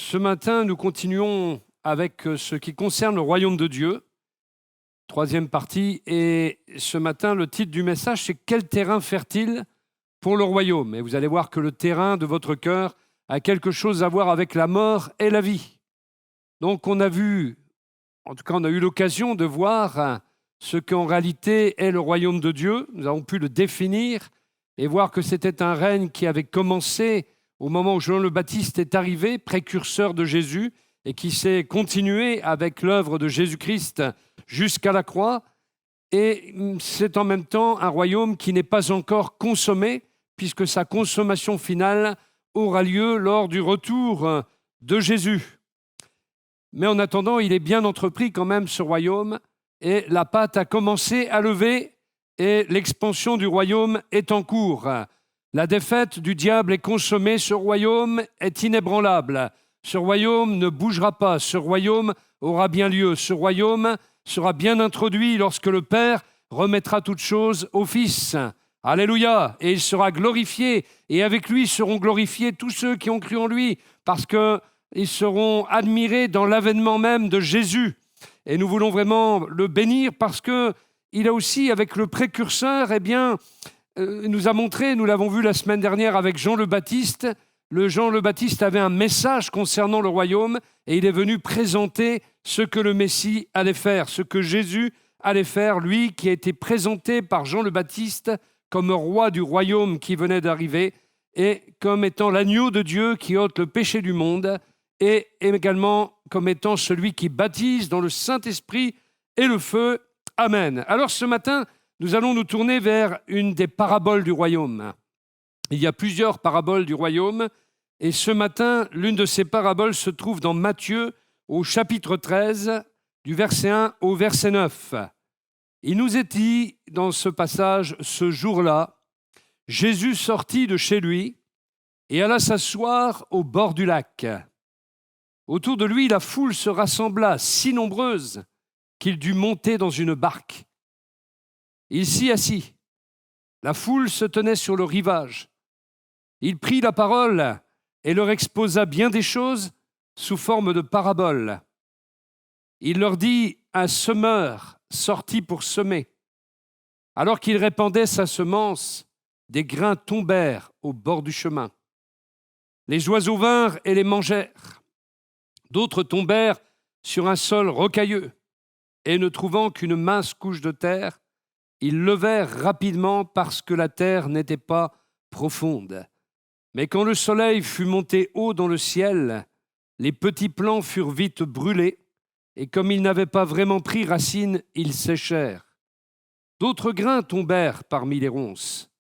Ce matin, nous continuons avec ce qui concerne le royaume de Dieu, troisième partie. Et ce matin, le titre du message, c'est « Quel terrain fertile pour le royaume ?» Et vous allez voir que le terrain de votre cœur a quelque chose à voir avec la mort et la vie. Donc on a vu, en tout cas on a eu l'occasion de voir ce qu'en réalité est le royaume de Dieu. Nous avons pu le définir et voir que c'était un règne qui avait commencé au moment où Jean le Baptiste est arrivé, précurseur de Jésus, et qui s'est continué avec l'œuvre de Jésus-Christ jusqu'à la croix. Et c'est en même temps un royaume qui n'est pas encore consommé, puisque sa consommation finale aura lieu lors du retour de Jésus. Mais en attendant, il est bien entrepris quand même ce royaume, et la pâte a commencé à lever, et l'expansion du royaume est en cours. La défaite du diable est consommée, ce royaume est inébranlable. Ce royaume ne bougera pas, ce royaume aura bien lieu, ce royaume sera bien introduit lorsque le Père remettra toutes choses au Fils. Alléluia! Et il sera glorifié, et avec lui seront glorifiés tous ceux qui ont cru en lui, parce qu'ils seront admirés dans l'avènement même de Jésus. Et nous voulons vraiment le bénir parce qu'il a aussi, avec le précurseur, nous a montré, nous l'avons vu la semaine dernière avec Jean le Baptiste, Jean le Baptiste avait un message concernant le royaume et il est venu présenter ce que le Messie allait faire, ce que Jésus allait faire, lui qui a été présenté par Jean le Baptiste comme roi du royaume qui venait d'arriver et comme étant l'agneau de Dieu qui ôte le péché du monde et également comme étant celui qui baptise dans le Saint-Esprit et le feu. Amen. Alors ce matin, nous allons nous tourner vers une des paraboles du royaume. Il y a plusieurs paraboles du royaume et ce matin, l'une de ces paraboles se trouve dans Matthieu au chapitre 13, du verset 1 au verset 9. Il nous est dit dans ce passage, ce jour-là, Jésus sortit de chez lui et alla s'asseoir au bord du lac. Autour de lui, la foule se rassembla si nombreuse qu'il dut monter dans une barque. Il s'y assit. La foule se tenait sur le rivage. Il prit la parole et leur exposa bien des choses sous forme de paraboles. Il leur dit, un semeur sortit pour semer. Alors qu'il répandait sa semence, des grains tombèrent au bord du chemin. Les oiseaux vinrent et les mangèrent. D'autres tombèrent sur un sol rocailleux et ne trouvant qu'une mince couche de terre, ils levèrent rapidement parce que la terre n'était pas profonde. Mais quand le soleil fut monté haut dans le ciel, les petits plants furent vite brûlés, et comme ils n'avaient pas vraiment pris racine, ils séchèrent. D'autres grains tombèrent parmi les ronces.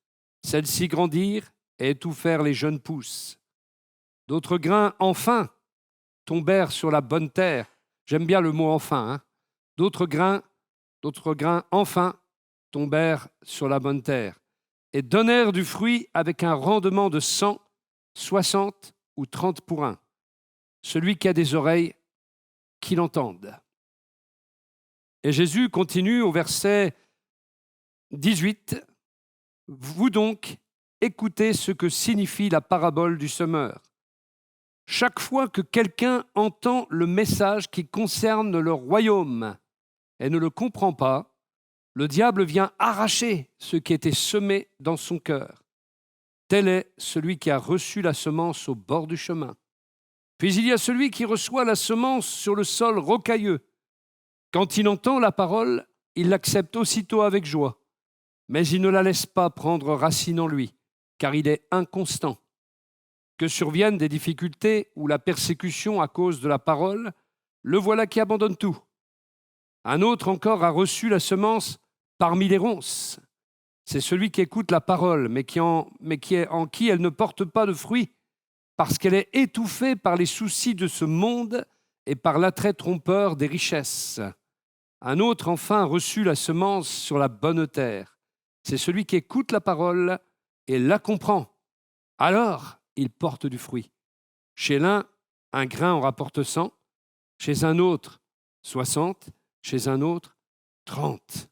Celles-ci grandirent et étouffèrent les jeunes pousses. D'autres grains, enfin, tombèrent sur la bonne terre. J'aime bien le mot « enfin ». D'autres grains, enfin, tombèrent sur la bonne terre et donnèrent du fruit avec un rendement de 100, 60 ou 30 pour un. Celui qui a des oreilles, qu'il entende. Et Jésus continue au verset 18. Vous donc, écoutez ce que signifie la parabole du semeur. Chaque fois que quelqu'un entend le message qui concerne le royaume et ne le comprend pas, le diable vient arracher ce qui était semé dans son cœur. Tel est celui qui a reçu la semence au bord du chemin. Puis il y a celui qui reçoit la semence sur le sol rocailleux. Quand il entend la parole, il l'accepte aussitôt avec joie, mais il ne la laisse pas prendre racine en lui, car il est inconstant. Que surviennent des difficultés ou la persécution à cause de la parole, le voilà qui abandonne tout. Un autre encore a reçu la semence parmi les ronces. C'est celui qui écoute la parole, mais en qui elle ne porte pas de fruit, parce qu'elle est étouffée par les soucis de ce monde et par l'attrait trompeur des richesses. Un autre, enfin, a reçu la semence sur la bonne terre. C'est celui qui écoute la parole et la comprend. Alors, il porte du fruit. Chez l'un, un grain en rapporte 100, chez un autre, 60, chez un autre, 30.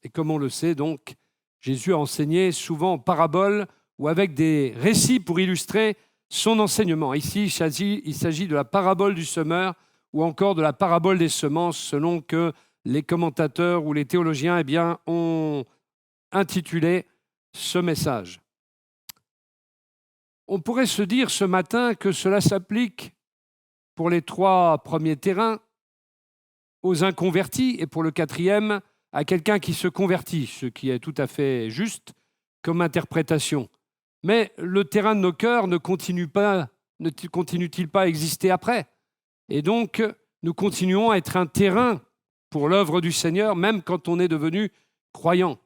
Et comme on le sait donc, Jésus a enseigné souvent en paraboles ou avec des récits pour illustrer son enseignement. Ici, il s'agit de la parabole du semeur ou encore de la parabole des semences, selon que les commentateurs ou les théologiens ont intitulé ce message. On pourrait se dire ce matin que cela s'applique pour les 3 premiers terrains aux inconvertis et pour le 4e à quelqu'un qui se convertit, ce qui est tout à fait juste comme interprétation. Mais le terrain de nos cœurs ne continue-t-il pas à exister après? Et donc, nous continuons à être un terrain pour l'œuvre du Seigneur, même quand on est devenu croyant.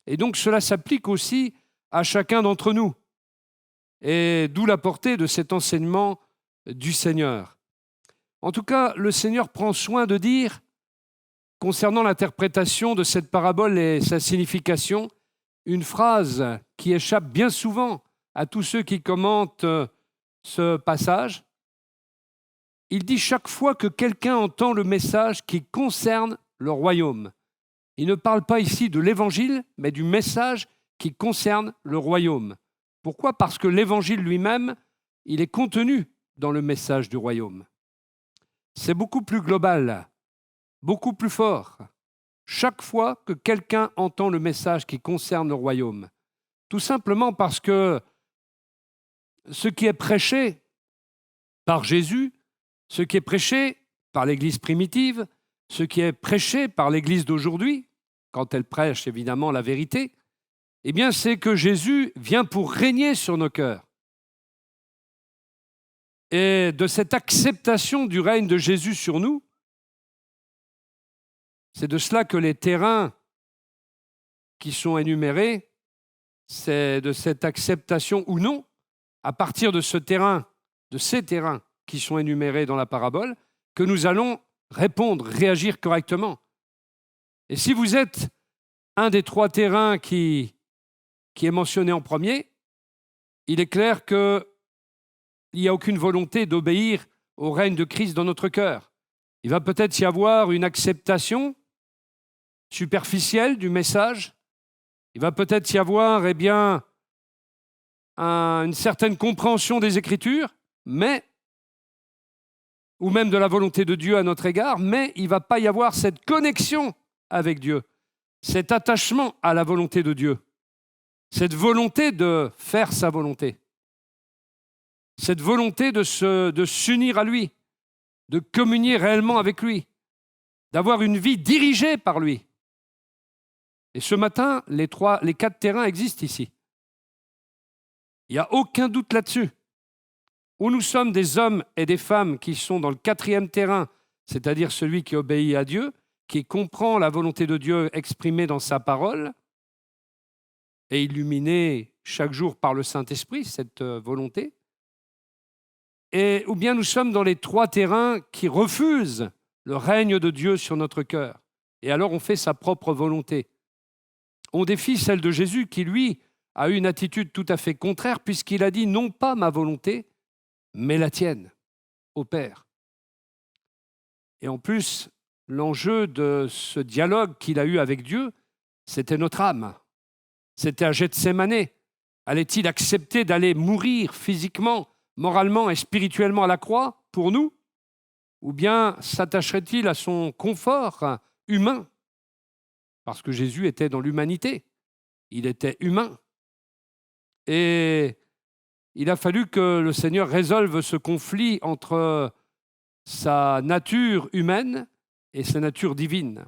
Et donc, cela s'applique aussi à chacun d'entre nous. Et d'où la portée de cet enseignement du Seigneur. En tout cas, le Seigneur prend soin de dire, concernant l'interprétation de cette parabole et sa signification, une phrase qui échappe bien souvent à tous ceux qui commentent ce passage. Il dit chaque fois que quelqu'un entend le message qui concerne le royaume. Il ne parle pas ici de l'évangile, mais du message qui concerne le royaume. Pourquoi ? Parce que l'évangile lui-même, il est contenu dans le message du royaume. C'est beaucoup plus global, beaucoup plus fort. Chaque fois que quelqu'un entend le message qui concerne le royaume, tout simplement parce que ce qui est prêché par Jésus, ce qui est prêché par l'Église primitive, ce qui est prêché par l'Église d'aujourd'hui, quand elle prêche évidemment la vérité, eh bien c'est que Jésus vient pour régner sur nos cœurs. Et de cette acceptation du règne de Jésus sur nous, c'est de cela que les terrains qui sont énumérés, c'est de cette acceptation ou non, à partir de ces terrains qui sont énumérés dans la parabole, que nous allons répondre, réagir correctement. Et si vous êtes un des 3 terrains qui est mentionné en premier, il est clair qu'il n'y a aucune volonté d'obéir au règne de Christ dans notre cœur. Il va peut-être y avoir une acceptation superficielle du message. Il va peut-être y avoir une certaine compréhension des Écritures, ou même de la volonté de Dieu à notre égard, mais il ne va pas y avoir cette connexion avec Dieu, cet attachement à la volonté de Dieu, cette volonté de faire sa volonté, cette volonté de s'unir à lui, de communier réellement avec lui, d'avoir une vie dirigée par lui. Et ce matin, les 4 terrains existent ici. Il n'y a aucun doute là-dessus. Où nous sommes des hommes et des femmes qui sont dans le 4e terrain, c'est-à-dire celui qui obéit à Dieu, qui comprend la volonté de Dieu exprimée dans sa parole et illuminée chaque jour par le Saint-Esprit, cette volonté. Ou bien nous sommes dans les 3 terrains qui refusent le règne de Dieu sur notre cœur. Et alors on fait sa propre volonté. On défie celle de Jésus qui, lui, a eu une attitude tout à fait contraire puisqu'il a dit « non pas ma volonté, mais la tienne, au Père ». Et en plus, l'enjeu de ce dialogue qu'il a eu avec Dieu, c'était notre âme. C'était à Gethsémané. Allait-il accepter d'aller mourir physiquement, moralement et spirituellement à la croix pour nous? Ou bien s'attacherait-il à son confort humain? Parce que Jésus était dans l'humanité. Il était humain. Et il a fallu que le Seigneur résolve ce conflit entre sa nature humaine et sa nature divine.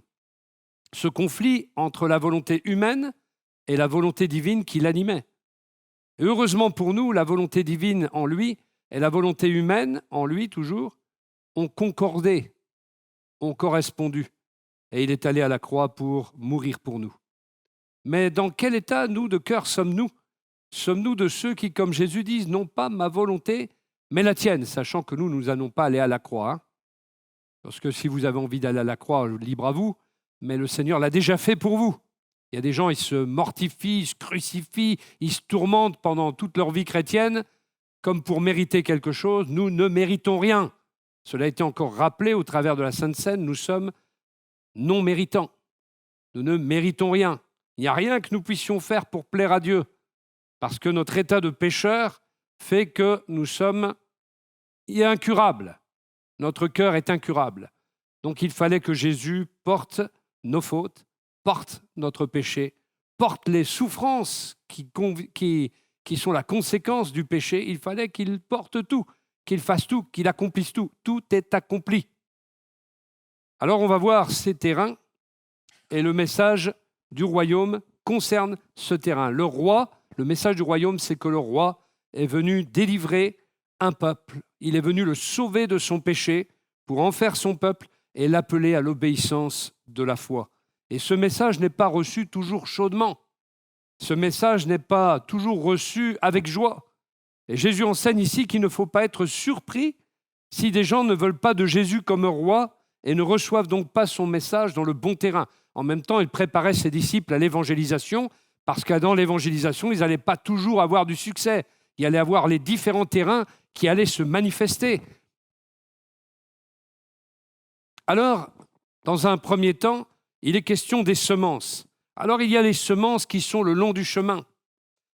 Ce conflit entre la volonté humaine et la volonté divine qui l'animait. Et heureusement pour nous, la volonté divine en lui et la volonté humaine en lui, toujours, ont concordé, ont correspondu. Et il est allé à la croix pour mourir pour nous. Mais dans quel état, nous, de cœur, sommes-nous? Sommes-nous de ceux qui, comme Jésus, disent « non pas ma volonté, mais la tienne », sachant que nous n'allons pas aller à la croix. Hein. Parce que si vous avez envie d'aller à la croix, libre à vous, mais le Seigneur l'a déjà fait pour vous. Il y a des gens, ils se mortifient, ils se crucifient, ils se tourmentent pendant toute leur vie chrétienne, comme pour mériter quelque chose. Nous ne méritons rien. Cela a été encore rappelé au travers de la Sainte Seine, nous sommes non méritants. Nous ne méritons rien. Il n'y a rien que nous puissions faire pour plaire à Dieu, parce que notre état de pécheur fait que nous sommes incurables. Notre cœur est incurable. Donc il fallait que Jésus porte nos fautes, porte notre péché, porte les souffrances qui sont la conséquence du péché. Il fallait qu'il porte tout, qu'il fasse tout, qu'il accomplisse tout. Tout est accompli. Alors on va voir ces terrains et le message du royaume concerne ce terrain. Le roi, le message du royaume, c'est que le roi est venu délivrer un peuple. Il est venu le sauver de son péché pour en faire son peuple et l'appeler à l'obéissance de la foi. Et ce message n'est pas reçu toujours chaudement. Ce message n'est pas toujours reçu avec joie. Et Jésus enseigne ici qu'il ne faut pas être surpris si des gens ne veulent pas de Jésus comme roi et ne reçoivent donc pas son message dans le bon terrain. En même temps, il préparait ses disciples à l'évangélisation, parce que dans l'évangélisation, ils n'allaient pas toujours avoir du succès. Il allait avoir les différents terrains qui allaient se manifester. Alors, dans un premier temps, il est question des semences. Alors, il y a les semences qui sont le long du chemin.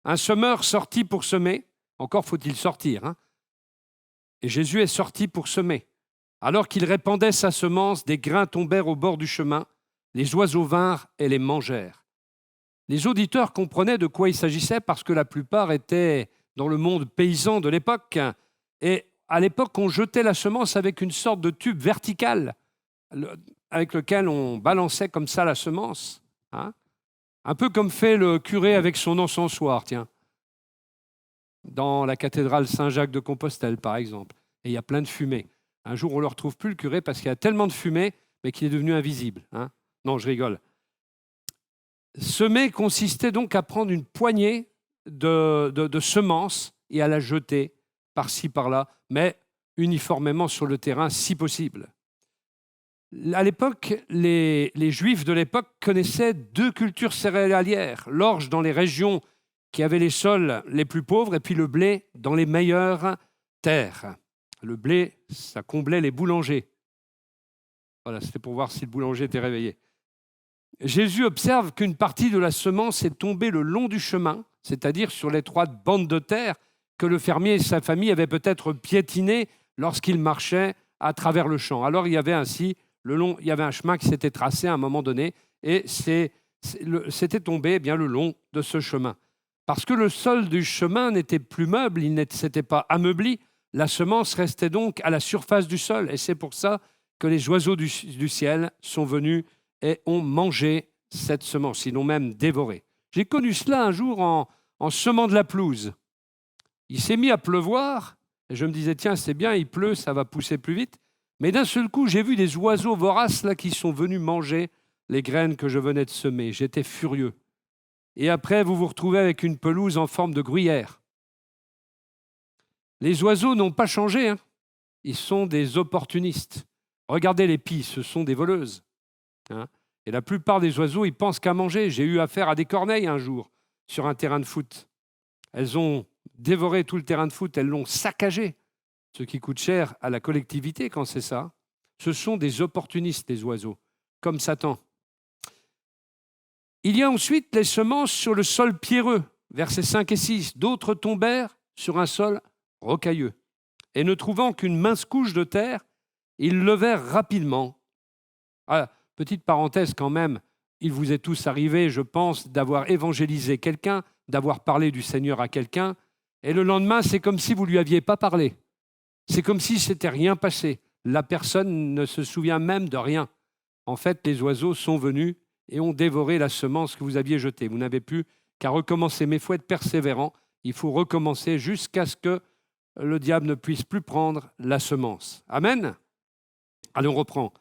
Un semeur sorti pour semer, encore faut-il sortir, hein. Et Jésus est sorti pour semer. Alors qu'il répandait sa semence, des grains tombèrent au bord du chemin, les oiseaux vinrent et les mangèrent. Les auditeurs comprenaient de quoi il s'agissait parce que la plupart étaient dans le monde paysan de l'époque. Et à l'époque, on jetait la semence avec une sorte de tube vertical avec lequel on balançait comme ça la semence. Hein, un peu comme fait le curé avec son encensoir, tiens. Dans la cathédrale Saint-Jacques de Compostelle, par exemple. Et il y a plein de fumée. Un jour, on ne le retrouve plus, le curé, parce qu'il y a tellement de fumée, mais qu'il est devenu invisible. Hein. Non, je rigole. Semer consistait donc à prendre une poignée de semences et à la jeter par-ci, par-là, mais uniformément sur le terrain, si possible. À l'époque, les Juifs de l'époque connaissaient deux cultures céréalières, l'orge dans les régions qui avaient les sols les plus pauvres et puis le blé dans les meilleures terres. Le blé, ça comblait les boulangers. Voilà, c'était pour voir si le boulanger était réveillé. Jésus observe qu'une partie de la semence est tombée le long du chemin, c'est-à-dire sur l'étroite bande de terre que le fermier et sa famille avaient peut-être piétiné lorsqu'ils marchaient à travers le champ. Alors il y avait ainsi il y avait un chemin qui s'était tracé à un moment donné et c'était tombé bien le long de ce chemin. Parce que le sol du chemin n'était plus meuble, il ne s'était pas ameubli, la semence restait donc à la surface du sol. Et c'est pour ça que les oiseaux du ciel sont venus et ont mangé cette semence, ils l'ont même dévorée. J'ai connu cela un jour en semant de la pelouse. Il s'est mis à pleuvoir, et je me disais, tiens, c'est bien, il pleut, ça va pousser plus vite. Mais d'un seul coup, j'ai vu des oiseaux voraces là, qui sont venus manger les graines que je venais de semer. J'étais furieux. Et après, vous vous retrouvez avec une pelouse en forme de gruyère. Les oiseaux n'ont pas changé, hein. Ils sont des opportunistes. Regardez les pies, ce sont des voleuses. Hein. Et la plupart des oiseaux, ils pensent qu'à manger. J'ai eu affaire à des corneilles un jour sur un terrain de foot. Elles ont dévoré tout le terrain de foot, elles l'ont saccagé, ce qui coûte cher à la collectivité quand c'est ça. Ce sont des opportunistes, les oiseaux, comme Satan. Il y a ensuite les semences sur le sol pierreux, versets 5 et 6. D'autres tombèrent sur un sol rocailleux. Et ne trouvant qu'une mince couche de terre, ils levèrent rapidement. Ah, petite parenthèse quand même, il vous est tous arrivé, je pense, d'avoir évangélisé quelqu'un, d'avoir parlé du Seigneur à quelqu'un, et le lendemain, c'est comme si vous ne lui aviez pas parlé. C'est comme si c'était rien passé. La personne ne se souvient même de rien. En fait, les oiseaux sont venus et ont dévoré la semence que vous aviez jetée. Vous n'avez plus qu'à recommencer, mais il faut être persévérant. Il faut recommencer jusqu'à ce que le diable ne puisse plus prendre la semence. Amen. Allez, on reprend.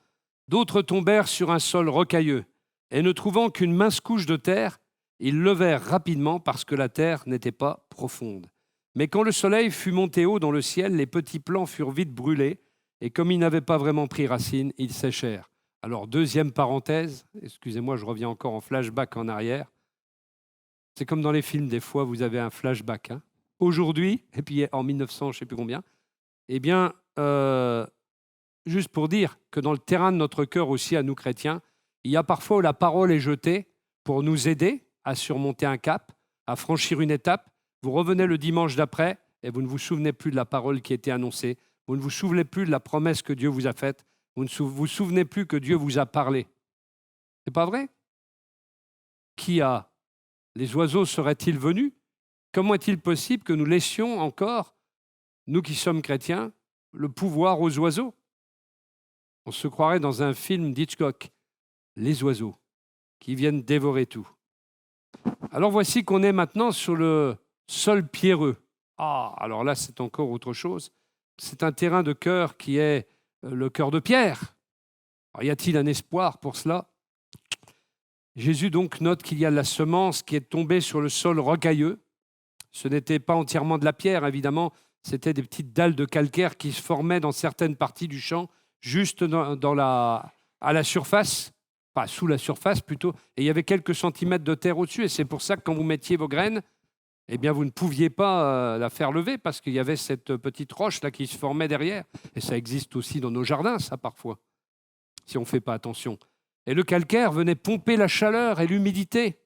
D'autres tombèrent sur un sol rocailleux, et ne trouvant qu'une mince couche de terre, ils levèrent rapidement parce que la terre n'était pas profonde. Mais quand le soleil fut monté haut dans le ciel, les petits plants furent vite brûlés, et comme ils n'avaient pas vraiment pris racine, ils séchèrent. Alors, deuxième parenthèse, excusez-moi, je reviens encore en flashback en arrière. C'est comme dans les films, des fois, vous avez un flashback. Hein. Aujourd'hui, et puis en 1900, je ne sais plus combien, eh bien, juste pour dire que dans le terrain de notre cœur aussi, à nous chrétiens, il y a parfois où la parole est jetée pour nous aider à surmonter un cap, à franchir une étape. Vous revenez le dimanche d'après et vous ne vous souvenez plus de la parole qui a été annoncée, vous ne vous souvenez plus de la promesse que Dieu vous a faite, vous ne vous souvenez plus que Dieu vous a parlé. C'est pas vrai? Qui a? Les oiseaux seraient-ils venus? Comment est-il possible que nous laissions encore, nous qui sommes chrétiens, le pouvoir aux oiseaux? On se croirait dans un film d'Hitchcock, les oiseaux, qui viennent dévorer tout. Alors voici qu'on est maintenant sur le sol pierreux. Ah, alors là, c'est encore autre chose. C'est un terrain de cœur qui est le cœur de pierre. Alors, y a-t-il un espoir pour cela? Jésus donc note qu'il y a la semence qui est tombée sur le sol rocailleux. Ce n'était pas entièrement de la pierre, évidemment, c'était des petites dalles de calcaire qui se formaient dans certaines parties du champ, juste à la surface, pas sous la surface plutôt, et il y avait quelques centimètres de terre au-dessus, et c'est pour ça que quand vous mettiez vos graines, eh bien vous ne pouviez pas la faire lever, parce qu'il y avait cette petite roche là qui se formait derrière, et ça existe aussi dans nos jardins, ça parfois, si on ne fait pas attention. Et le calcaire venait pomper la chaleur et l'humidité,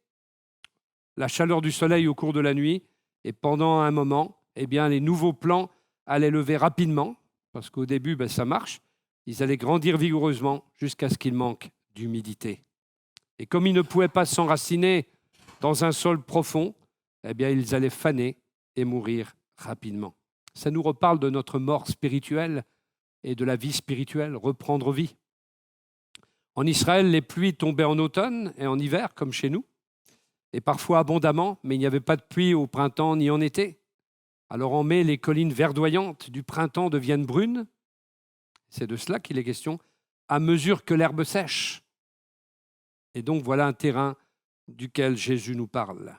la chaleur du soleil au cours de la nuit, et pendant un moment, eh bien, les nouveaux plants allaient lever rapidement, parce qu'au début, ça marche, ils allaient grandir vigoureusement jusqu'à ce qu'il manque d'humidité. Et comme ils ne pouvaient pas s'enraciner dans un sol profond, eh bien, ils allaient faner et mourir rapidement. Ça nous reparle de notre mort spirituelle et de la vie spirituelle, reprendre vie. En Israël, les pluies tombaient en automne et en hiver, comme chez nous, et parfois abondamment, mais il n'y avait pas de pluie au printemps ni en été. Alors en mai, les collines verdoyantes du printemps deviennent brunes. C'est de cela qu'il est question, à mesure que l'herbe sèche. Et donc voilà un terrain duquel Jésus nous parle.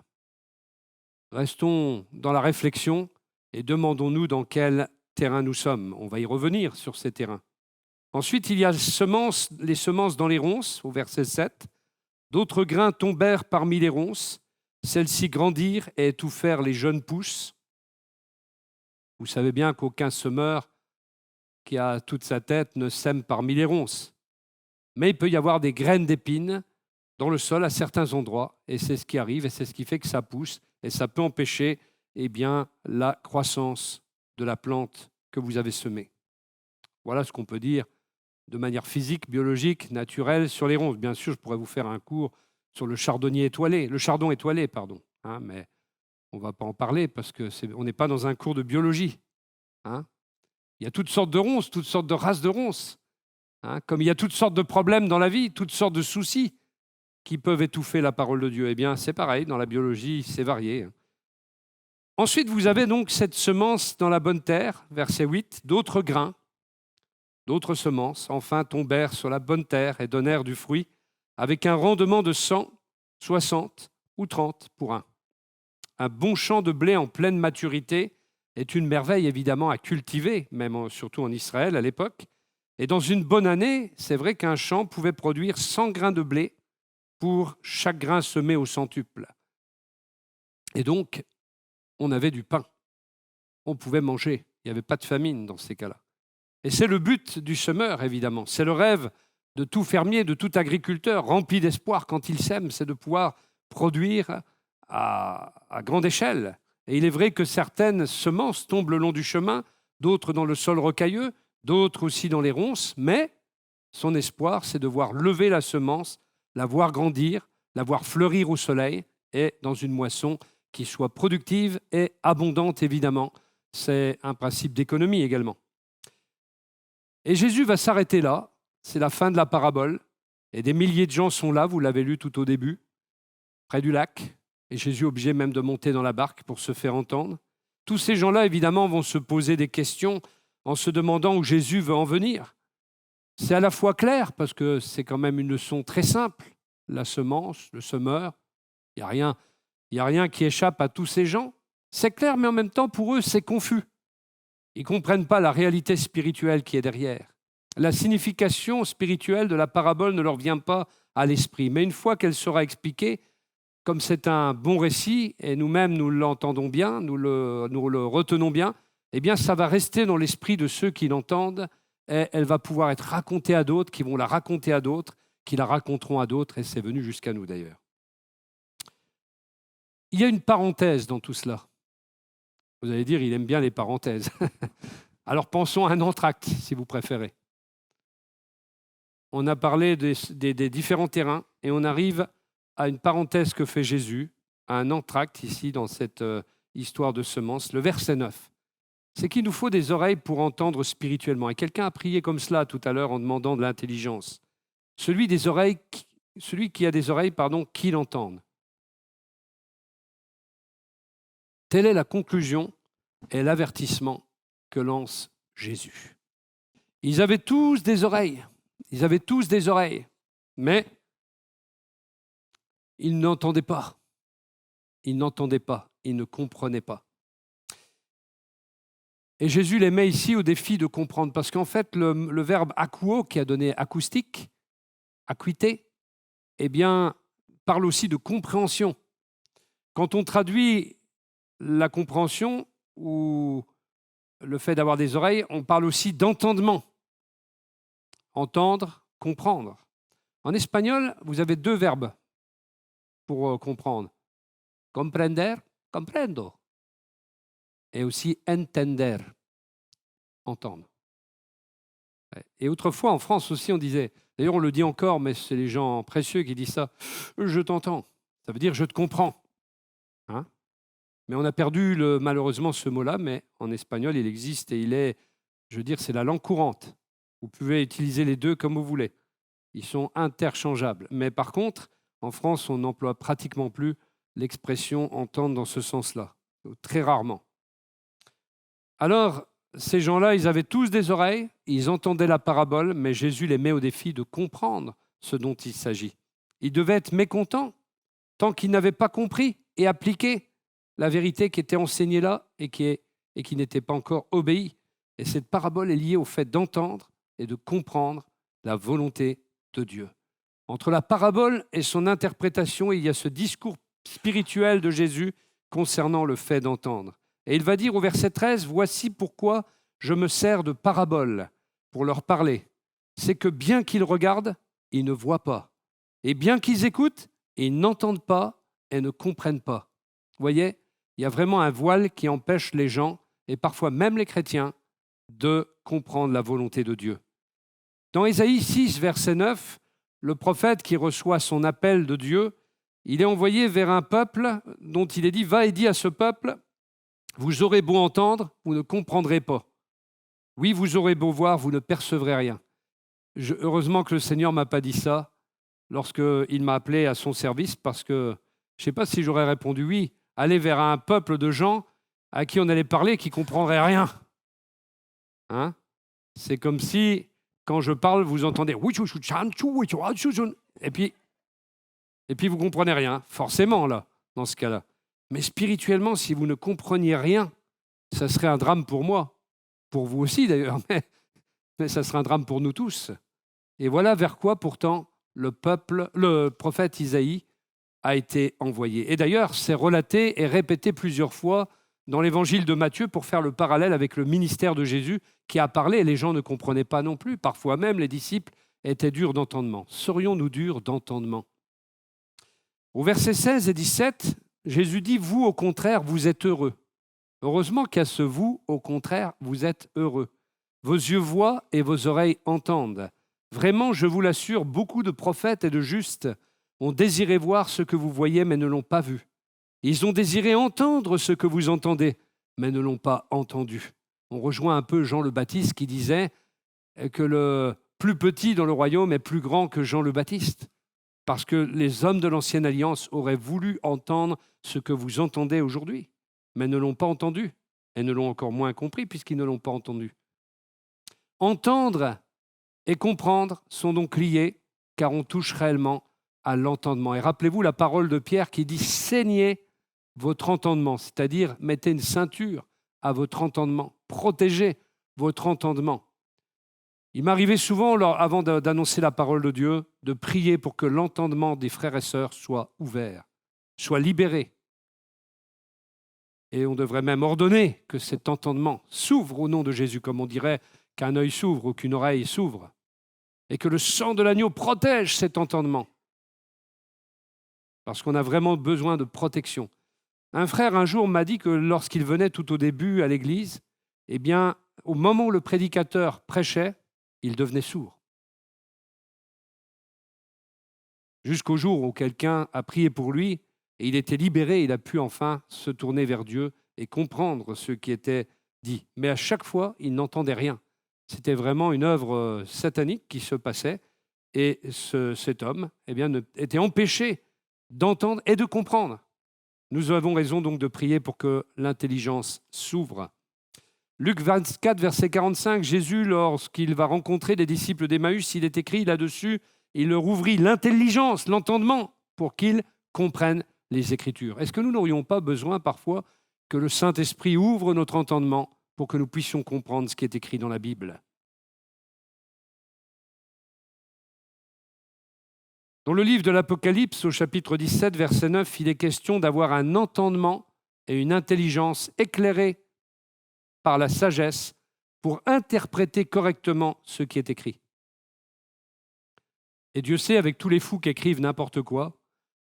Restons dans la réflexion et demandons-nous dans quel terrain nous sommes. On va y revenir sur ces terrains. Ensuite, il y a les semences dans les ronces, au verset 7. D'autres grains tombèrent parmi les ronces. Celles-ci grandirent et étouffèrent les jeunes pousses. Vous savez bien qu'aucun semeur qui a toute sa tête ne sème parmi les ronces. Mais il peut y avoir des graines d'épines dans le sol à certains endroits, et c'est ce qui arrive, et c'est ce qui fait que ça pousse, et ça peut empêcher la croissance de la plante que vous avez semée. Voilà ce qu'on peut dire de manière physique, biologique, naturelle sur les ronces. Bien sûr, je pourrais vous faire un cours sur le chardon étoilé, mais on ne va pas en parler parce qu'on n'est pas dans un cours de biologie. Il y a toutes sortes de ronces, toutes sortes de races de ronces. Comme il y a toutes sortes de problèmes dans la vie, toutes sortes de soucis qui peuvent étouffer la parole de Dieu. Eh bien, c'est pareil, dans la biologie, c'est varié. Ensuite, vous avez donc cette semence dans la bonne terre, verset 8, d'autres grains, d'autres semences, enfin, tombèrent sur la bonne terre et donnèrent du fruit, avec un rendement de 100, 60 ou 30 pour un. Un bon champ de blé en pleine maturité est une merveille évidemment à cultiver, même surtout en Israël à l'époque. Et dans une bonne année, c'est vrai qu'un champ pouvait produire 100 grains de blé pour chaque grain semé au centuple. Et donc, on avait du pain. On pouvait manger. Il n'y avait pas de famine dans ces cas-là. Et c'est le but du semeur, évidemment. C'est le rêve de tout fermier, de tout agriculteur, rempli d'espoir quand il sème, c'est de pouvoir produire à grande échelle. Et il est vrai que certaines semences tombent le long du chemin, d'autres dans le sol rocailleux, d'autres aussi dans les ronces, mais son espoir, c'est de voir lever la semence, la voir grandir, la voir fleurir au soleil et dans une moisson qui soit productive et abondante, évidemment. C'est un principe d'économie également. Et Jésus va s'arrêter là, c'est la fin de la parabole, et des milliers de gens sont là, vous l'avez lu tout au début, près du lac, et Jésus est obligé même de monter dans la barque pour se faire entendre. Tous ces gens-là, évidemment, vont se poser des questions en se demandant où Jésus veut en venir. C'est à la fois clair, parce que c'est quand même une leçon très simple, la semence, le semeur, il n'y a rien qui échappe à tous ces gens. C'est clair, mais en même temps, pour eux, c'est confus. Ils ne comprennent pas la réalité spirituelle qui est derrière. La signification spirituelle de la parabole ne leur vient pas à l'esprit. Mais une fois qu'elle sera expliquée, comme c'est un bon récit, et nous-mêmes nous l'entendons bien, nous le retenons bien, eh bien ça va rester dans l'esprit de ceux qui l'entendent, et elle va pouvoir être racontée à d'autres, qui vont la raconter à d'autres, qui la raconteront à d'autres, et c'est venu jusqu'à nous d'ailleurs. Il y a une parenthèse dans tout cela. Vous allez dire, il aime bien les parenthèses. Alors pensons à un entracte, si vous préférez. On a parlé des différents terrains et on arrive à une parenthèse que fait Jésus, à un entracte ici dans cette histoire de semences, le verset 9. C'est qu'il nous faut des oreilles pour entendre spirituellement. Et quelqu'un a prié comme cela tout à l'heure en demandant de l'intelligence. Celui qui a des oreilles, qu'il entende. Telle est la conclusion et l'avertissement que lance Jésus. Ils avaient tous des oreilles, mais ils n'entendaient pas. Ils ne comprenaient pas. Et Jésus les met ici au défi de comprendre, parce qu'en fait, le verbe akouo, qui a donné acoustique, acuité, parle aussi de compréhension. Quand on traduit la compréhension ou le fait d'avoir des oreilles, on parle aussi d'entendement. Entendre, comprendre. En espagnol, vous avez 2 verbes pour comprendre. Comprender, comprendo. Et aussi entender, entendre. Et autrefois, en France aussi, on disait, d'ailleurs on le dit encore, mais c'est les gens précieux qui disent ça, je t'entends. Ça veut dire je te comprends. Hein? Mais on a perdu malheureusement ce mot-là, mais en espagnol, il existe et c'est la langue courante. Vous pouvez utiliser les deux comme vous voulez. Ils sont interchangeables. Mais par contre, en France, on n'emploie pratiquement plus l'expression entendre dans ce sens-là, très rarement. Alors, ces gens-là, ils avaient tous des oreilles, ils entendaient la parabole, mais Jésus les met au défi de comprendre ce dont il s'agit. Ils devaient être mécontents tant qu'ils n'avaient pas compris et appliqué la vérité qui était enseignée là et qui n'était pas encore obéie. Et cette parabole est liée au fait d'entendre et de comprendre la volonté de Dieu. Entre la parabole et son interprétation, il y a ce discours spirituel de Jésus concernant le fait d'entendre. Et il va dire au verset 13, « Voici pourquoi je me sers de parabole pour leur parler. C'est que bien qu'ils regardent, ils ne voient pas. Et bien qu'ils écoutent, ils n'entendent pas et ne comprennent pas. » Vous voyez, il y a vraiment un voile qui empêche les gens, et parfois même les chrétiens, de comprendre la volonté de Dieu. Dans Ésaïe 6, verset 9, le prophète qui reçoit son appel de Dieu, il est envoyé vers un peuple dont il est dit « Va et dis à ce peuple, vous aurez beau entendre, vous ne comprendrez pas. Oui, vous aurez beau voir, vous ne percevrez rien. » Heureusement que le Seigneur ne m'a pas dit ça lorsqu'il m'a appelé à son service, parce que je ne sais pas si j'aurais répondu oui, aller vers un peuple de gens à qui on allait parler qui ne comprendraient rien. Hein? C'est comme si, quand je parle, vous entendez et puis vous ne comprenez rien, forcément, là, dans ce cas-là. Mais spirituellement, si vous ne compreniez rien, ça serait un drame pour moi, pour vous aussi d'ailleurs, mais ça serait un drame pour nous tous. Et voilà vers quoi pourtant le prophète Isaïe a été envoyé. Et d'ailleurs, c'est relaté et répété plusieurs fois dans l'évangile de Matthieu pour faire le parallèle avec le ministère de Jésus qui a parlé et les gens ne comprenaient pas non plus. Parfois même, les disciples étaient durs d'entendement. Serions-nous durs d'entendement? Au verset 16 et 17, Jésus dit « Vous, au contraire, vous êtes heureux. » Heureusement qu'à ce « vous, au contraire, vous êtes heureux. Vos yeux voient et vos oreilles entendent. Vraiment, je vous l'assure, beaucoup de prophètes et de justes ont désiré voir ce que vous voyez, mais ne l'ont pas vu. Ils ont désiré entendre ce que vous entendez, mais ne l'ont pas entendu. » On rejoint un peu Jean le Baptiste qui disait que le plus petit dans le royaume est plus grand que Jean le Baptiste, parce que les hommes de l'Ancienne Alliance auraient voulu entendre ce que vous entendez aujourd'hui, mais ne l'ont pas entendu, et ne l'ont encore moins compris puisqu'ils ne l'ont pas entendu. Entendre et comprendre sont donc liés, car on touche réellement à l'entendement. Et rappelez-vous la parole de Pierre qui dit « Saignez votre entendement », c'est-à-dire mettez une ceinture à votre entendement, protégez votre entendement. Il m'arrivait souvent, avant d'annoncer la parole de Dieu, de prier pour que l'entendement des frères et sœurs soit ouvert, soit libéré. Et on devrait même ordonner que cet entendement s'ouvre au nom de Jésus, comme on dirait qu'un œil s'ouvre ou qu'une oreille s'ouvre, et que le sang de l'agneau protège cet entendement. Parce qu'on a vraiment besoin de protection. Un frère un jour m'a dit que lorsqu'il venait tout au début à l'église, eh bien, au moment où le prédicateur prêchait, il devenait sourd. Jusqu'au jour où quelqu'un a prié pour lui et il était libéré, il a pu enfin se tourner vers Dieu et comprendre ce qui était dit. Mais à chaque fois, il n'entendait rien. C'était vraiment une œuvre satanique qui se passait et cet homme eh bien, était empêché d'entendre et de comprendre. Nous avons raison donc de prier pour que l'intelligence s'ouvre. Luc 24, verset 45, Jésus, lorsqu'il va rencontrer les disciples d'Emmaüs, il est écrit là-dessus, il leur ouvrit l'intelligence, l'entendement, pour qu'ils comprennent les Écritures. Est-ce que nous n'aurions pas besoin parfois que le Saint-Esprit ouvre notre entendement pour que nous puissions comprendre ce qui est écrit dans la Bible? Dans le livre de l'Apocalypse, au chapitre 17, verset 9, il est question d'avoir un entendement et une intelligence éclairée par la sagesse pour interpréter correctement ce qui est écrit. Et Dieu sait, avec tous les fous qui écrivent n'importe quoi,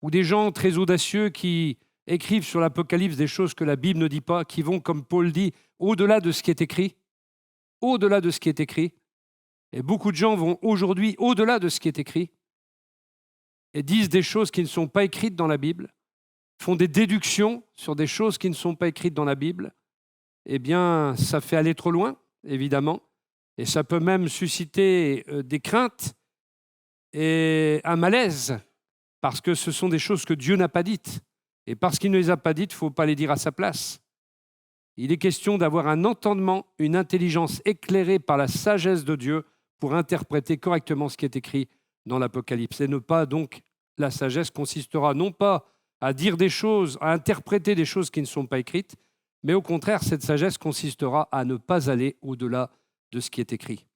ou des gens très audacieux qui écrivent sur l'Apocalypse des choses que la Bible ne dit pas, qui vont, comme Paul dit, au-delà de ce qui est écrit, au-delà de ce qui est écrit. Et beaucoup de gens vont aujourd'hui au-delà de ce qui est écrit et disent des choses qui ne sont pas écrites dans la Bible, font des déductions sur des choses qui ne sont pas écrites dans la Bible. Eh bien, ça fait aller trop loin, évidemment, et ça peut même susciter des craintes et un malaise, parce que ce sont des choses que Dieu n'a pas dites. Et parce qu'il ne les a pas dites, il ne faut pas les dire à sa place. Il est question d'avoir un entendement, une intelligence éclairée par la sagesse de Dieu pour interpréter correctement ce qui est écrit dans l'Apocalypse. Et ne pas donc, la sagesse consistera non pas à dire des choses, à interpréter des choses qui ne sont pas écrites, mais au contraire, cette sagesse consistera à ne pas aller au-delà de ce qui est écrit.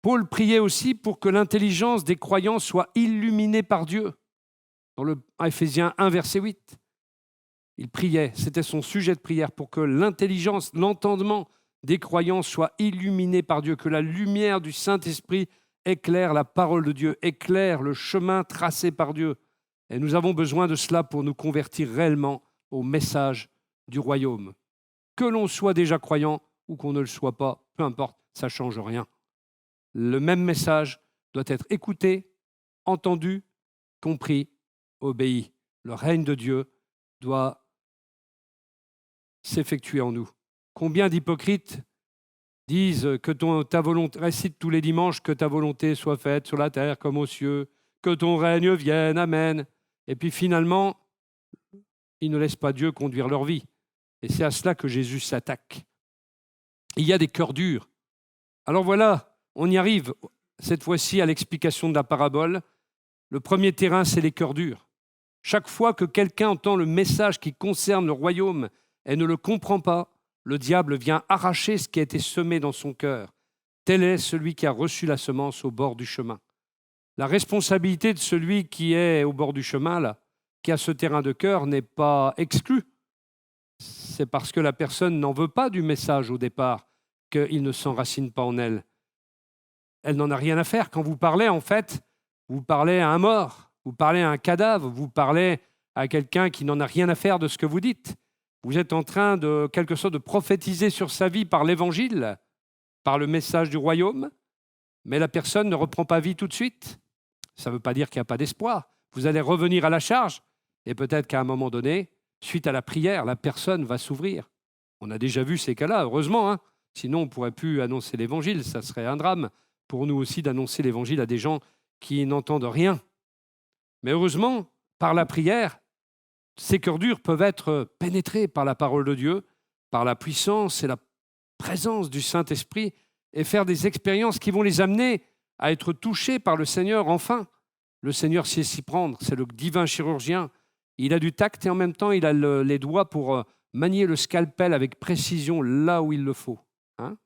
Paul priait aussi pour que l'intelligence des croyants soit illuminée par Dieu. Dans le Éphésiens 1, verset 8, il priait, c'était son sujet de prière, pour que l'intelligence, l'entendement des croyants soit illuminé par Dieu, que la lumière du Saint-Esprit éclaire la parole de Dieu, éclaire le chemin tracé par Dieu. Et nous avons besoin de cela pour nous convertir réellement au message du royaume. Que l'on soit déjà croyant ou qu'on ne le soit pas, peu importe, ça ne change rien. Le même message doit être écouté, entendu, compris, obéi. Le règne de Dieu doit s'effectuer en nous. Combien d'hypocrites disent que ta volonté, récite tous les dimanches, que ta volonté soit faite sur la terre comme aux cieux, que ton règne vienne, amen. Et puis finalement, ils ne laissent pas Dieu conduire leur vie. Et c'est à cela que Jésus s'attaque. Il y a des cœurs durs. Alors voilà, on y arrive cette fois-ci à l'explication de la parabole. Le premier terrain, c'est les cœurs durs. Chaque fois que quelqu'un entend le message qui concerne le royaume et ne le comprend pas, le diable vient arracher ce qui a été semé dans son cœur. Tel est celui qui a reçu la semence au bord du chemin. La responsabilité de celui qui est au bord du chemin, là, qui a ce terrain de cœur, n'est pas exclue. C'est parce que la personne n'en veut pas du message au départ qu'il ne s'enracine pas en elle. Elle n'en a rien à faire. Quand vous parlez, en fait, vous parlez à un mort, vous parlez à un cadavre, vous parlez à quelqu'un qui n'en a rien à faire de ce que vous dites. Vous êtes en train de, quelque sorte, de prophétiser sur sa vie par l'évangile, par le message du royaume, mais la personne ne reprend pas vie tout de suite. Ça ne veut pas dire qu'il n'y a pas d'espoir. Vous allez revenir à la charge et peut-être qu'à un moment donné, suite à la prière, la personne va s'ouvrir. On a déjà vu ces cas-là, heureusement, hein. Sinon on ne pourrait plus annoncer l'évangile, ça serait un drame pour nous aussi d'annoncer l'évangile à des gens qui n'entendent rien. Mais heureusement, par la prière, ces cœurs durs peuvent être pénétrés par la parole de Dieu, par la puissance et la présence du Saint-Esprit, et faire des expériences qui vont les amener à être touchés par le Seigneur. Enfin, le Seigneur sait s'y prendre, c'est le divin chirurgien. Il a du tact et en même temps, il a les doigts pour manier le scalpel avec précision là où il le faut. Hein ?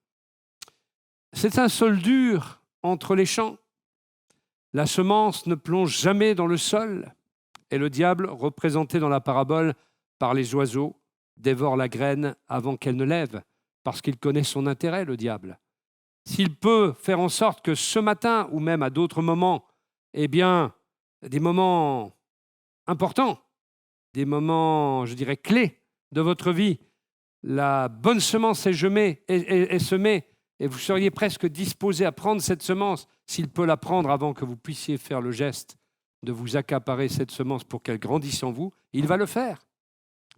C'est un sol dur entre les champs. La semence ne plonge jamais dans le sol et le diable, représenté dans la parabole par les oiseaux, dévore la graine avant qu'elle ne lève, parce qu'il connaît son intérêt, le diable. S'il peut faire en sorte que ce matin, ou même à d'autres moments, eh bien, des moments importants, des moments, je dirais, clés de votre vie, la bonne semence est semée, et vous seriez presque disposé à prendre cette semence, s'il peut la prendre avant que vous puissiez faire le geste de vous accaparer cette semence pour qu'elle grandisse en vous, il va le faire.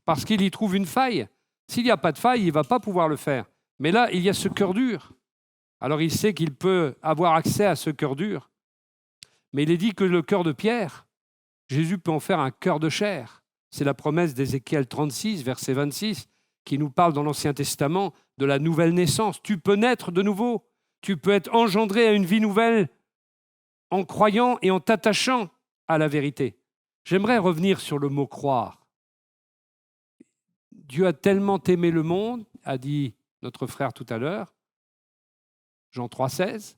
Parce qu'il y trouve une faille. S'il n'y a pas de faille, il ne va pas pouvoir le faire. Mais là, il y a ce cœur dur. Alors il sait qu'il peut avoir accès à ce cœur dur. Mais il est dit que le cœur de pierre, Jésus peut en faire un cœur de chair. C'est la promesse d'Ézéchiel 36, verset 26, qui nous parle dans l'Ancien Testament de la nouvelle naissance. Tu peux naître de nouveau. Tu peux être engendré à une vie nouvelle en croyant et en t'attachant à la vérité. J'aimerais revenir sur le mot croire. Dieu a tellement aimé le monde, a dit notre frère tout à l'heure, Jean 3,16.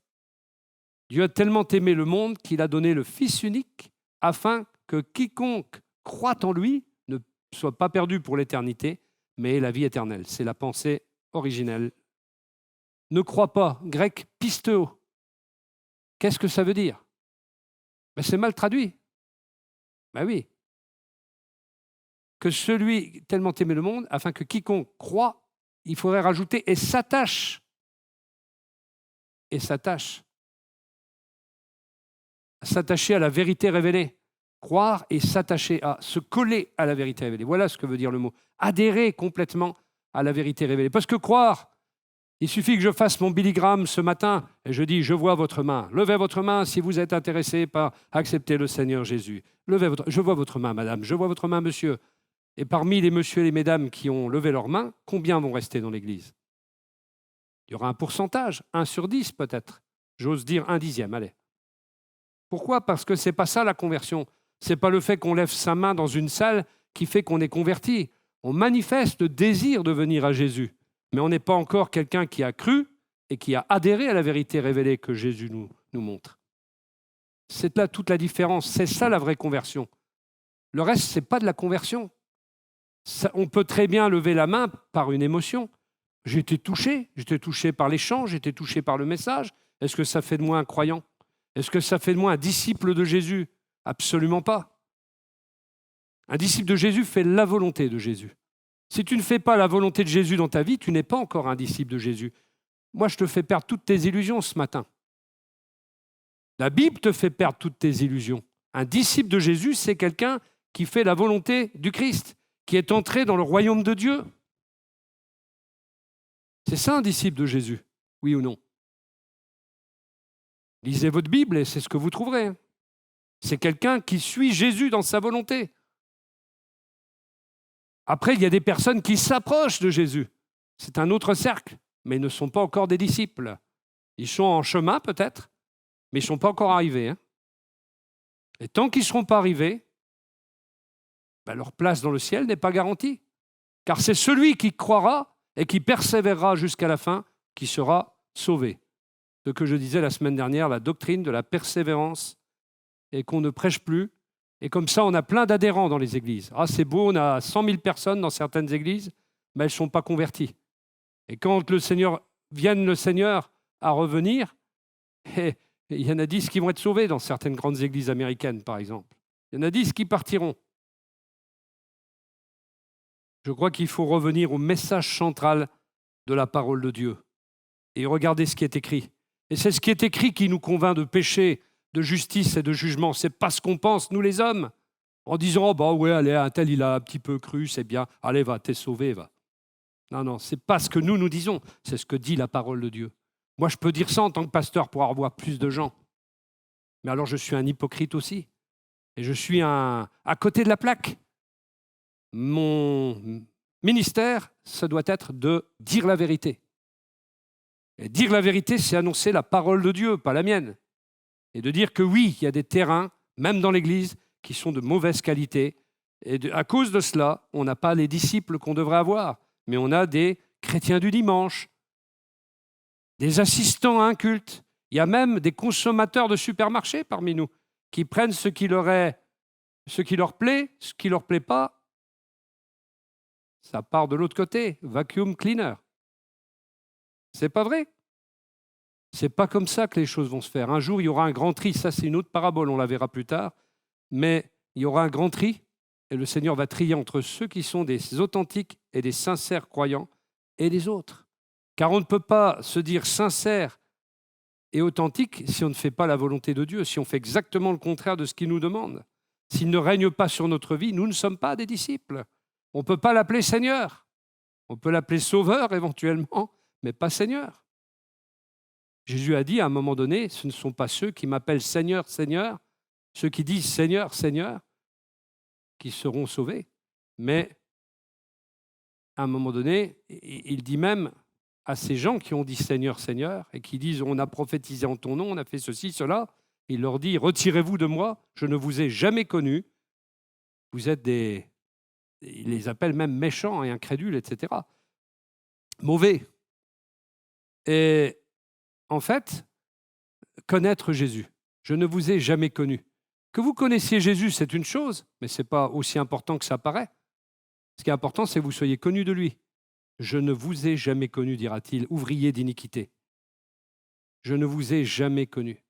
Dieu a tellement aimé le monde qu'il a donné le Fils unique afin que quiconque croit en lui ne soit pas perdu pour l'éternité, mais ait la vie éternelle. C'est la pensée originelle. Ne crois pas, grec pisteo. Qu'est-ce que ça veut dire? C'est mal traduit. Oui. Que celui tellement aimé le monde, afin que quiconque croit, il faudrait rajouter et s'attache. Et s'attache. S'attacher à la vérité révélée. Croire et s'attacher à, se coller à la vérité révélée. Voilà ce que veut dire le mot. Adhérer complètement à la vérité révélée. Parce que croire, il suffit que je fasse mon Billy Graham ce matin et je dis, je vois votre main. Levez votre main si vous êtes intéressé par accepter le Seigneur Jésus. Je vois votre main, madame. Je vois votre main, monsieur. Et parmi les messieurs et les mesdames qui ont levé leurs mains, combien vont rester dans l'Église? Il y aura un pourcentage, 1 sur 10 peut-être. J'ose dire 1/10, allez. Pourquoi? Parce que ce n'est pas ça la conversion. Ce n'est pas le fait qu'on lève sa main dans une salle qui fait qu'on est converti. On manifeste le désir de venir à Jésus, mais on n'est pas encore quelqu'un qui a cru et qui a adhéré à la vérité révélée que Jésus nous montre. C'est là toute la différence. C'est ça la vraie conversion. Le reste, ce n'est pas de la conversion. On peut très bien lever la main par une émotion. J'ai été touché par les chants, j'ai été touché par le message. Est-ce que ça fait de moi un croyant? Est-ce que ça fait de moi un disciple de Jésus? Absolument pas. Un disciple de Jésus fait la volonté de Jésus. Si tu ne fais pas la volonté de Jésus dans ta vie, tu n'es pas encore un disciple de Jésus. Moi, je te fais perdre toutes tes illusions ce matin. La Bible te fait perdre toutes tes illusions. Un disciple de Jésus, c'est quelqu'un qui fait la volonté du Christ, qui est entré dans le royaume de Dieu. C'est ça un disciple de Jésus, oui ou non? Lisez votre Bible et c'est ce que vous trouverez. C'est quelqu'un qui suit Jésus dans sa volonté. Après, il y a des personnes qui s'approchent de Jésus. C'est un autre cercle, mais ils ne sont pas encore des disciples. Ils sont en chemin peut-être, mais ils ne sont pas encore arrivés. Et tant qu'ils ne seront pas arrivés, leur place dans le ciel n'est pas garantie. Car c'est celui qui croira et qui persévérera jusqu'à la fin qui sera sauvé. Ce que je disais la semaine dernière, la doctrine de la persévérance, et qu'on ne prêche plus. Et comme ça, on a plein d'adhérents dans les églises. Ah, c'est beau, on a 100 000 personnes dans certaines églises, mais elles ne sont pas converties. Et quand le Seigneur à revenir, il y en a 10 qui vont être sauvés dans certaines grandes églises américaines, par exemple. Il y en a 10 qui partiront. Je crois qu'il faut revenir au message central de la parole de Dieu et regarder ce qui est écrit. Et c'est ce qui est écrit qui nous convainc de péché, de justice et de jugement. C'est pas ce qu'on pense, nous les hommes, en disant « Oh, bah ouais, allez, un tel, il a un petit peu cru, c'est bien. Allez, va, t'es sauvé, va. » Non, c'est pas ce que nous disons, c'est ce que dit la parole de Dieu. Moi, je peux dire ça en tant que pasteur pour avoir plus de gens. Mais alors, je suis un hypocrite aussi. Et je suis à côté de la plaque. Mon ministère, ça doit être de dire la vérité. Et dire la vérité, c'est annoncer la parole de Dieu, pas la mienne. Et de dire que oui, il y a des terrains, même dans l'Église, qui sont de mauvaise qualité. Et à cause de cela, on n'a pas les disciples qu'on devrait avoir, mais on a des chrétiens du dimanche, des assistants à un culte. Il y a même des consommateurs de supermarchés parmi nous qui prennent ce qui leur plaît, ce qui ne leur plaît pas. Ça part de l'autre côté, vacuum cleaner. C'est pas vrai. C'est pas comme ça que les choses vont se faire. Un jour, il y aura un grand tri. Ça, c'est une autre parabole, on la verra plus tard. Mais il y aura un grand tri Et le Seigneur va trier entre ceux qui sont des authentiques et des sincères croyants et les autres. Car on ne peut pas se dire sincère et authentique si on ne fait pas la volonté de Dieu, si on fait exactement le contraire de ce qu'il nous demande. S'il ne règne pas sur notre vie, nous ne sommes pas des disciples. On ne peut pas l'appeler Seigneur. On peut l'appeler Sauveur éventuellement, mais pas Seigneur. Jésus a dit à un moment donné, ce ne sont pas ceux qui m'appellent Seigneur, Seigneur, ceux qui disent Seigneur, Seigneur, qui seront sauvés. Mais à un moment donné, il dit même à ces gens qui ont dit Seigneur, Seigneur, et qui disent on a prophétisé en ton nom, on a fait ceci, cela, il leur dit retirez-vous de moi, je ne vous ai jamais connu. Vous êtes des... Il les appelle même méchants et incrédules, etc. Mauvais. Et en fait, connaître Jésus. Je ne vous ai jamais connu. Que vous connaissiez Jésus, c'est une chose, mais ce n'est pas aussi important que ça paraît. Ce qui est important, c'est que vous soyez connus de lui. Je ne vous ai jamais connu, dira-t-il, ouvrier d'iniquité. Je ne vous ai jamais connu.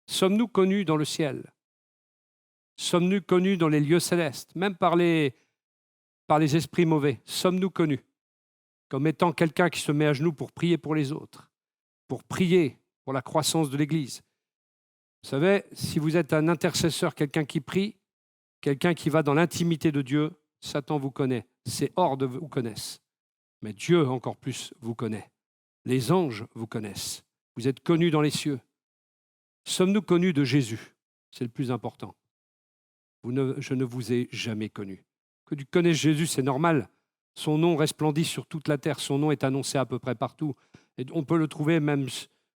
Sommes-nous connus dans le ciel? Sommes-nous connus dans les lieux célestes, même par les esprits mauvais? Sommes-nous connus comme étant quelqu'un qui se met à genoux pour prier pour les autres, pour prier pour la croissance de l'Église? Vous savez, si vous êtes un intercesseur, quelqu'un qui prie, quelqu'un qui va dans l'intimité de Dieu, Satan vous connaît, ses hordes vous connaissent. Mais Dieu encore plus vous connaît. Les anges vous connaissent. Vous êtes connus dans les cieux. Sommes-nous connus de Jésus? C'est le plus important. Je ne vous ai jamais connu. Que tu connaisses Jésus, c'est normal. Son nom resplendit sur toute la terre. Son nom est annoncé à peu près partout. Et on peut le trouver même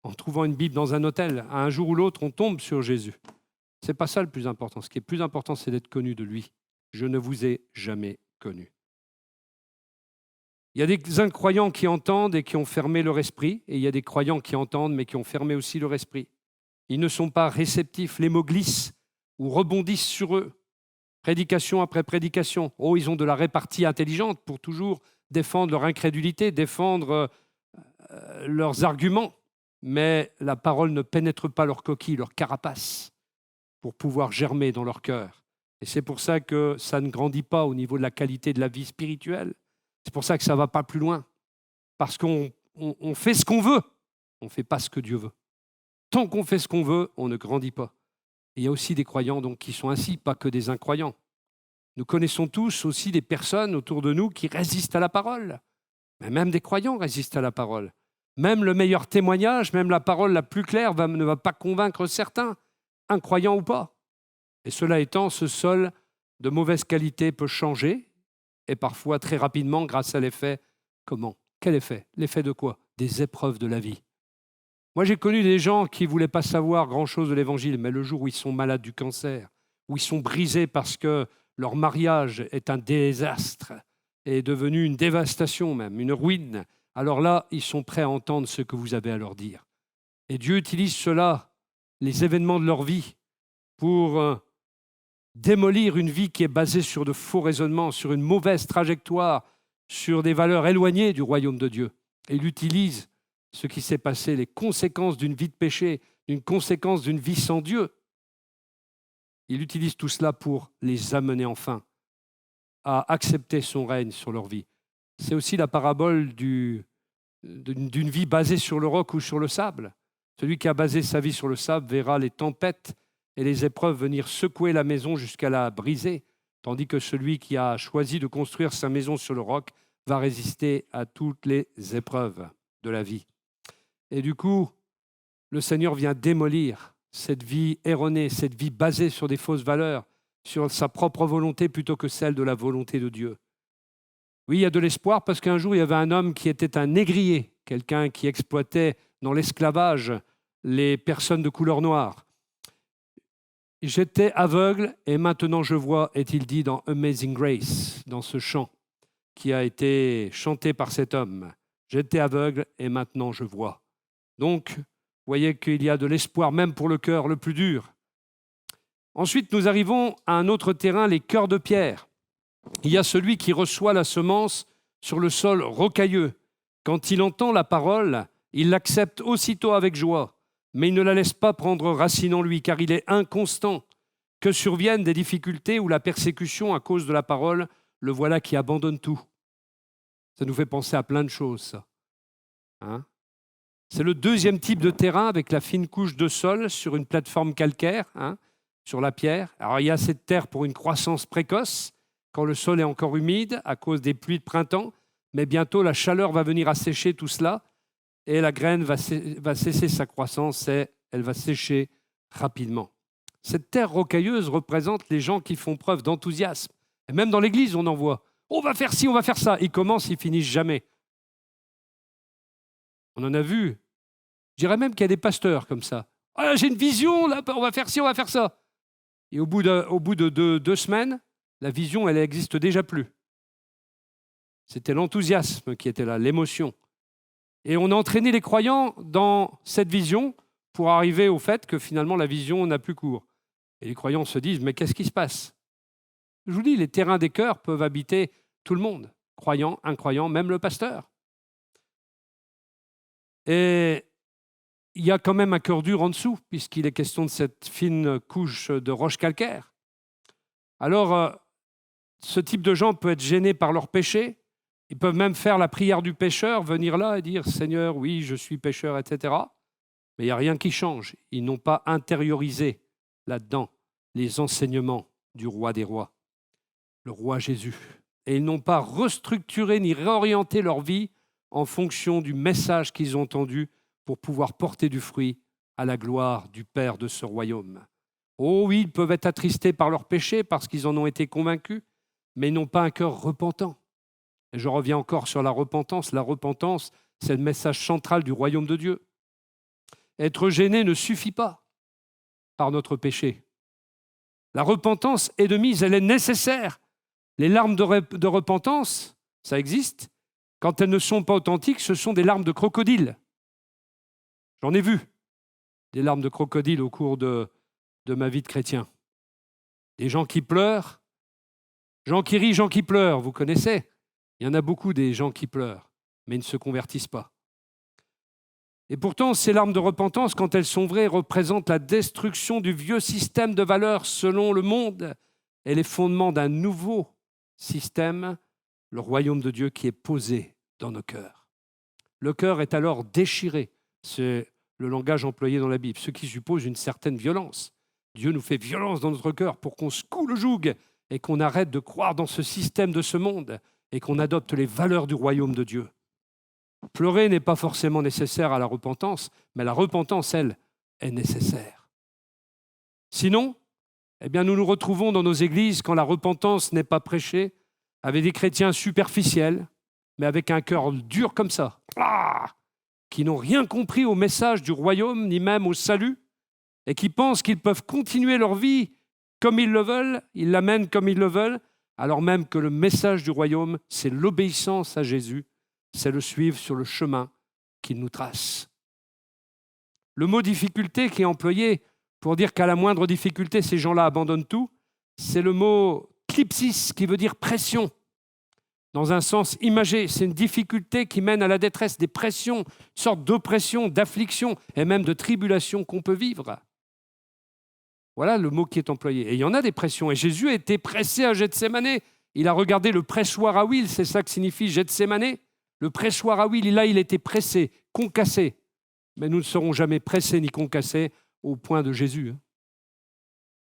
en trouvant une Bible dans un hôtel. Un jour ou l'autre, on tombe sur Jésus. Ce n'est pas ça le plus important. Ce qui est plus important, c'est d'être connu de lui. Je ne vous ai jamais connu. Il y a des incroyants qui entendent et qui ont fermé leur esprit, et il y a des croyants qui entendent mais qui ont fermé aussi leur esprit. Ils ne sont pas réceptifs, les mots glissent ou rebondissent sur eux, prédication après prédication. Oh, ils ont de la répartie intelligente pour toujours défendre leur incrédulité, défendre leurs arguments, mais la parole ne pénètre pas leur coquille, leur carapace, pour pouvoir germer dans leur cœur. Et c'est pour ça que ça ne grandit pas au niveau de la qualité de la vie spirituelle. C'est pour ça que ça ne va pas plus loin. Parce qu'on fait ce qu'on veut, on ne fait pas ce que Dieu veut. Tant qu'on fait ce qu'on veut, on ne grandit pas. Et il y a aussi des croyants donc, qui sont ainsi, pas que des incroyants. Nous connaissons tous aussi des personnes autour de nous qui résistent à la parole. Mais même des croyants résistent à la parole. Même le meilleur témoignage, même la parole la plus claire ne va pas convaincre certains, incroyants ou pas. Et cela étant, ce sol de mauvaise qualité peut changer, et parfois très rapidement grâce à l'effet. Comment? Quel effet? L'effet de quoi? Des épreuves de la vie. Moi, j'ai connu des gens qui ne voulaient pas savoir grand-chose de l'Évangile, mais le jour où ils sont malades du cancer, où ils sont brisés parce que leur mariage est un désastre, est devenu une dévastation même, une ruine, alors là, ils sont prêts à entendre ce que vous avez à leur dire. Et Dieu utilise cela, les événements de leur vie, pour démolir une vie qui est basée sur de faux raisonnements, sur une mauvaise trajectoire, sur des valeurs éloignées du royaume de Dieu. Et il utilise ce qui s'est passé, les conséquences d'une vie de péché, une conséquence d'une vie sans Dieu. Il utilise tout cela pour les amener enfin à accepter son règne sur leur vie. C'est aussi la parabole d'une vie basée sur le roc ou sur le sable. Celui qui a basé sa vie sur le sable verra les tempêtes et les épreuves venir secouer la maison jusqu'à la briser, tandis que celui qui a choisi de construire sa maison sur le roc va résister à toutes les épreuves de la vie. Et du coup, le Seigneur vient démolir cette vie erronée, cette vie basée sur des fausses valeurs, sur sa propre volonté plutôt que celle de la volonté de Dieu. Oui, il y a de l'espoir parce qu'un jour, il y avait un homme qui était un négrier, quelqu'un qui exploitait dans l'esclavage les personnes de couleur noire. J'étais aveugle et maintenant je vois, est-il dit dans Amazing Grace, dans ce chant qui a été chanté par cet homme. J'étais aveugle et maintenant je vois. Donc, vous voyez qu'il y a de l'espoir même pour le cœur le plus dur. Ensuite, nous arrivons à un autre terrain, les cœurs de pierre. Il y a celui qui reçoit la semence sur le sol rocailleux. Quand il entend la parole, il l'accepte aussitôt avec joie, mais il ne la laisse pas prendre racine en lui, car il est inconstant. que surviennent des difficultés ou la persécution à cause de la parole, le voilà qui abandonne tout. Ça nous fait penser à plein de choses, ça. Hein? C'est le deuxième type de terrain avec la fine couche de sol sur une plateforme calcaire, hein, sur la pierre. Alors il y a cette terre pour une croissance précoce, quand le sol est encore humide à cause des pluies de printemps, mais bientôt la chaleur va venir assécher tout cela et la graine va cesser sa croissance et elle va sécher rapidement. Cette terre rocailleuse représente les gens qui font preuve d'enthousiasme. Et même dans l'Église, on en voit. On va faire ci, on va faire ça. Ils commencent, ils finissent jamais. On en a vu. Je dirais même qu'il y a des pasteurs comme ça. Ah, j'ai une vision, là, on va faire ci, on va faire ça. Et au bout de deux semaines, la vision, elle n'existe déjà plus. C'était l'enthousiasme qui était là, l'émotion. Et on a entraîné les croyants dans cette vision pour arriver au fait que finalement la vision n'a plus cours. Et les croyants se disent, mais qu'est-ce qui se passe? Je vous dis, les terrains des cœurs peuvent habiter tout le monde, croyant, incroyant, même le pasteur. Et il y a quand même un cœur dur en dessous, puisqu'il est question de cette fine couche de roche calcaire. Alors, ce type de gens peut être gêné par leur péché. Ils peuvent même faire la prière du pécheur, venir là et dire « Seigneur, oui, je suis pécheur, etc. » Mais il n'y a rien qui change. Ils n'ont pas intériorisé là-dedans les enseignements du roi des rois, le roi Jésus. Et ils n'ont pas restructuré ni réorienté leur vie en fonction du message qu'ils ont entendu pour pouvoir porter du fruit à la gloire du Père de ce royaume. Oh oui, ils peuvent être attristés par leurs péchés parce qu'ils en ont été convaincus, mais ils n'ont pas un cœur repentant. Et je reviens encore sur la repentance. La repentance, c'est le message central du royaume de Dieu. Être gêné ne suffit pas par notre péché. La repentance est de mise, elle est nécessaire. Les larmes de repentance, ça existe. Quand elles ne sont pas authentiques, ce sont des larmes de crocodile. J'en ai vu des larmes de crocodile au cours de ma vie de chrétien. Des gens qui pleurent, gens qui rient, gens qui pleurent, vous connaissez. Il y en a beaucoup des gens qui pleurent, mais ils ne se convertissent pas. Et pourtant, ces larmes de repentance, quand elles sont vraies, représentent la destruction du vieux système de valeurs selon le monde et les fondements d'un nouveau système, le royaume de Dieu qui est posé dans nos cœurs. Le cœur est alors déchiré. C'est le langage employé dans la Bible, ce qui suppose une certaine violence. Dieu nous fait violence dans notre cœur pour qu'on secoue le joug et qu'on arrête de croire dans ce système de ce monde et qu'on adopte les valeurs du royaume de Dieu. Pleurer n'est pas forcément nécessaire à la repentance, mais la repentance, elle, est nécessaire. Sinon, eh bien, nous nous retrouvons dans nos églises quand la repentance n'est pas prêchée, avec des chrétiens superficiels, mais avec un cœur dur comme ça, qui n'ont rien compris au message du royaume, ni même au salut, et qui pensent qu'ils peuvent continuer leur vie comme ils le veulent, ils l'amènent comme ils le veulent, alors même que le message du royaume, c'est l'obéissance à Jésus, c'est le suivre sur le chemin qu'il nous trace. Le mot difficulté qui est employé pour dire qu'à la moindre difficulté, ces gens-là abandonnent tout, c'est le mot klipsis qui veut dire pression. Dans un sens imagé, c'est une difficulté qui mène à la détresse, des pressions, une sorte d'oppression, d'affliction et même de tribulation qu'on peut vivre. Voilà le mot qui est employé. Et il y en a des pressions. Et Jésus a été pressé à Gethsémané. Il a regardé le pressoir à huile, c'est ça que signifie Gethsémané. Le pressoir à huile, là, il était pressé, concassé. Mais nous ne serons jamais pressés ni concassés au point de Jésus.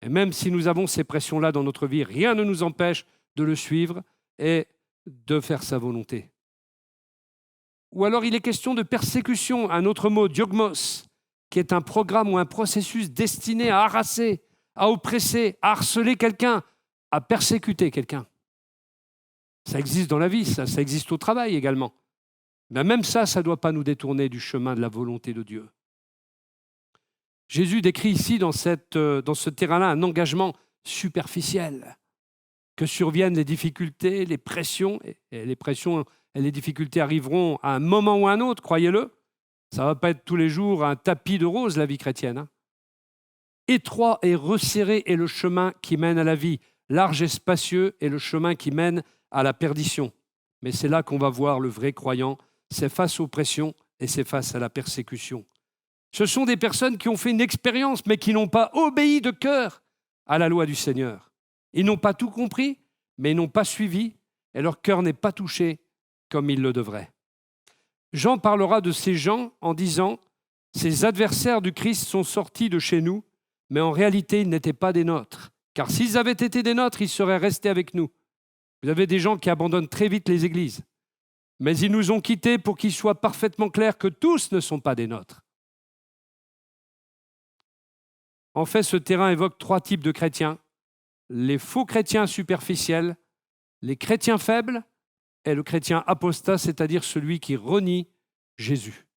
Et même si nous avons ces pressions-là dans notre vie, rien ne nous empêche de le suivre et de faire sa volonté. Ou alors il est question de persécution, un autre mot, diogmos, qui est un programme ou un processus destiné à harasser, à oppresser, à harceler quelqu'un, à persécuter quelqu'un. Ça existe dans la vie, ça existe au travail également. Mais même ça ne doit pas nous détourner du chemin de la volonté de Dieu. Jésus décrit ici, dans ce terrain-là, un engagement superficiel. Que surviennent les difficultés, les pressions, et les pressions et les difficultés arriveront à un moment ou à un autre, croyez-le. Ça ne va pas être tous les jours un tapis de rose, la vie chrétienne. Étroit et resserré est le chemin qui mène à la vie. Large et spacieux est le chemin qui mène à la perdition. Mais c'est là qu'on va voir le vrai croyant. C'est face aux pressions et c'est face à la persécution. Ce sont des personnes qui ont fait une expérience, mais qui n'ont pas obéi de cœur à la loi du Seigneur. Ils n'ont pas tout compris, mais ils n'ont pas suivi, et leur cœur n'est pas touché comme il le devrait. Jean parlera de ces gens en disant « Ces adversaires du Christ sont sortis de chez nous, mais en réalité, ils n'étaient pas des nôtres. Car s'ils avaient été des nôtres, ils seraient restés avec nous. » Vous avez des gens qui abandonnent très vite les églises. Mais ils nous ont quittés pour qu'il soit parfaitement clair que tous ne sont pas des nôtres. En fait, ce terrain évoque 3 types de chrétiens. Les faux chrétiens superficiels, les chrétiens faibles et le chrétien apostat, c'est-à-dire celui qui renie Jésus.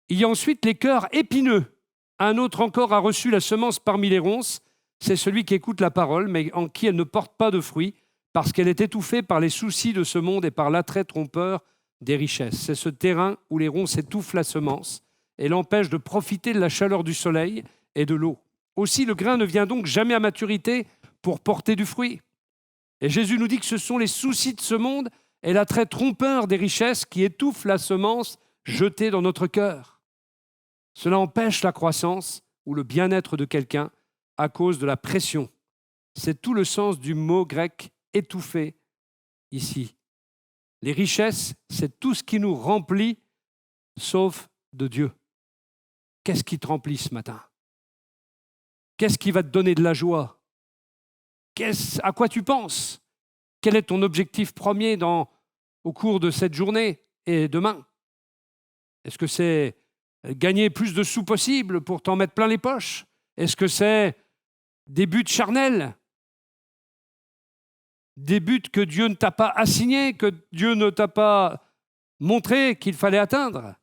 Il y a ensuite les cœurs épineux. Un autre encore a reçu la semence parmi les ronces. C'est celui qui écoute la parole, mais en qui elle ne porte pas de fruits, parce qu'elle est étouffée par les soucis de ce monde et par l'attrait trompeur des richesses. C'est ce terrain où les ronces étouffent la semence et l'empêchent de profiter de la chaleur du soleil et de l'eau. Aussi, le grain ne vient donc jamais à maturité pour porter du fruit. Et Jésus nous dit que ce sont les soucis de ce monde et l'attrait trompeur des richesses qui étouffent la semence jetée dans notre cœur. Cela empêche la croissance ou le bien-être de quelqu'un à cause de la pression. C'est tout le sens du mot grec « étouffer » ici. Les richesses, c'est tout ce qui nous remplit, sauf de Dieu. Qu'est-ce qui te remplit ce matin? Qu'est-ce qui va te donner de la joie? À quoi tu penses? Quel est ton objectif premier au cours de cette journée et demain? Est-ce que c'est gagner plus de sous possible pour t'en mettre plein les poches? Est-ce que c'est des buts charnels? Des buts que Dieu ne t'a pas assignés, que Dieu ne t'a pas montré qu'il fallait atteindre?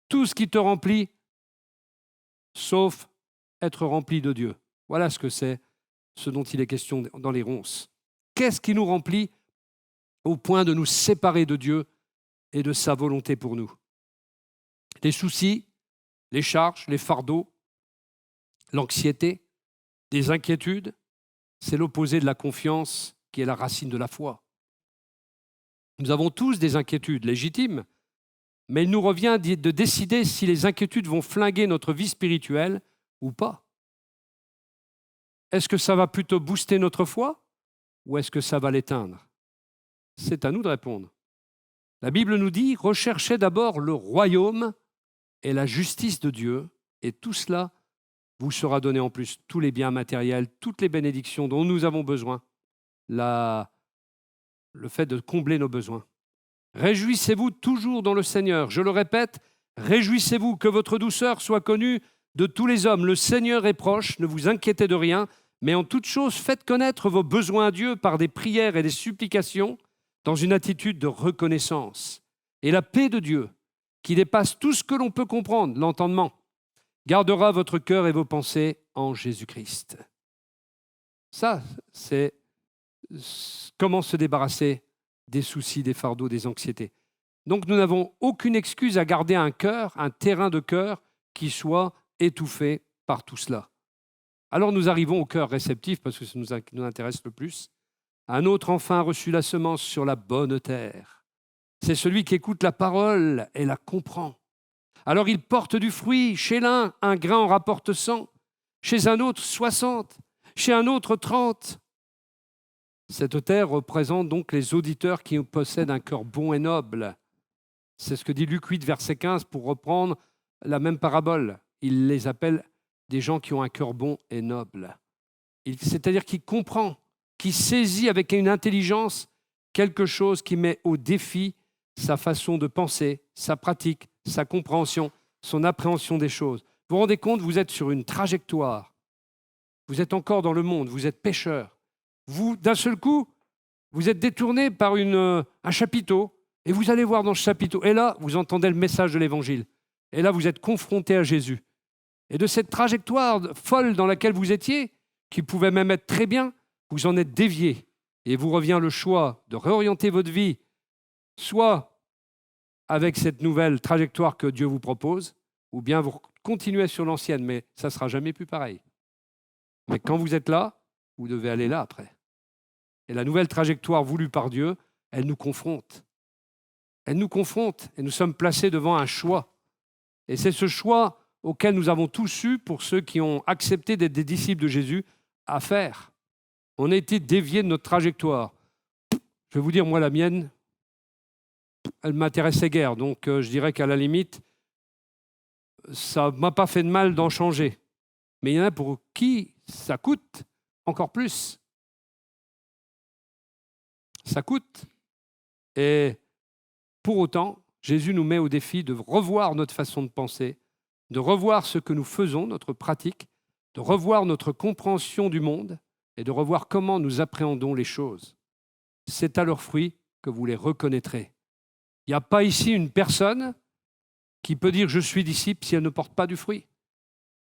Tout ce qui te remplit, sauf être rempli de Dieu. Voilà ce que c'est, ce dont il est question dans les ronces. Qu'est-ce qui nous remplit au point de nous séparer de Dieu et de sa volonté pour nous? Les soucis, les charges, les fardeaux, l'anxiété, des inquiétudes, c'est l'opposé de la confiance qui est la racine de la foi. Nous avons tous des inquiétudes légitimes, mais il nous revient de décider si les inquiétudes vont flinguer notre vie spirituelle ou pas. Est-ce que ça va plutôt booster notre foi ou est-ce que ça va l'éteindre? C'est à nous de répondre. La Bible nous dit « Recherchez d'abord le royaume et la justice de Dieu, et tout cela vous sera donné en plus, tous les biens matériels, toutes les bénédictions dont nous avons besoin, le fait de combler nos besoins. Réjouissez-vous toujours dans le Seigneur. Je le répète, réjouissez-vous, que votre douceur soit connue de tous les hommes. Le Seigneur est proche, ne vous inquiétez de rien, mais en toute chose, faites connaître vos besoins à Dieu par des prières et des supplications dans une attitude de reconnaissance. Et la paix de Dieu, qui dépasse tout ce que l'on peut comprendre, l'entendement, gardera votre cœur et vos pensées en Jésus-Christ. Ça, c'est comment se débarrasser des soucis, des fardeaux, des anxiétés. Donc nous n'avons aucune excuse à garder un cœur, un terrain de cœur qui soit étouffé par tout cela. Alors nous arrivons au cœur réceptif, parce que ça nous intéresse le plus. Un autre enfin a reçu la semence sur la bonne terre. C'est celui qui écoute la parole et la comprend. Alors il porte du fruit. Chez l'un, un grain en rapporte 100. Chez un autre, 60. Chez un autre, 30. Cette terre représente donc les auditeurs qui possèdent un cœur bon et noble. C'est ce que dit Luc 8, verset 15, pour reprendre la même parabole. Il les appelle des gens qui ont un cœur bon et noble. C'est-à-dire qui comprend, qui saisit avec une intelligence quelque chose qui met au défi sa façon de penser, sa pratique, sa compréhension, son appréhension des choses. Vous vous rendez compte, vous êtes sur une trajectoire. Vous êtes encore dans le monde, vous êtes pécheur. Vous, d'un seul coup, vous êtes détourné par un chapiteau et vous allez voir dans ce chapiteau. Et là, vous entendez le message de l'Évangile. Et là, vous êtes confronté à Jésus. Et de cette trajectoire folle dans laquelle vous étiez, qui pouvait même être très bien, vous en êtes dévié. Et vous revient le choix de réorienter votre vie, soit avec cette nouvelle trajectoire que Dieu vous propose, ou bien vous continuez sur l'ancienne, mais ça ne sera jamais plus pareil. Mais quand vous êtes là, vous devez aller là après. Et la nouvelle trajectoire voulue par Dieu, elle nous confronte. Elle nous confronte et nous sommes placés devant un choix. Et c'est ce choix auquel nous avons tous eu, pour ceux qui ont accepté d'être des disciples de Jésus, à faire. On a été déviés de notre trajectoire. Je vais vous dire, moi, la mienne, elle ne m'intéressait guère. Donc, je dirais qu'à la limite, ça ne m'a pas fait de mal d'en changer. Mais il y en a pour qui ça coûte encore plus. Ça coûte. Et pour autant, Jésus nous met au défi de revoir notre façon de penser, de revoir ce que nous faisons, notre pratique, de revoir notre compréhension du monde et de revoir comment nous appréhendons les choses. C'est à leurs fruits que vous les reconnaîtrez. Il n'y a pas ici une personne qui peut dire « je suis disciple » si elle ne porte pas du fruit.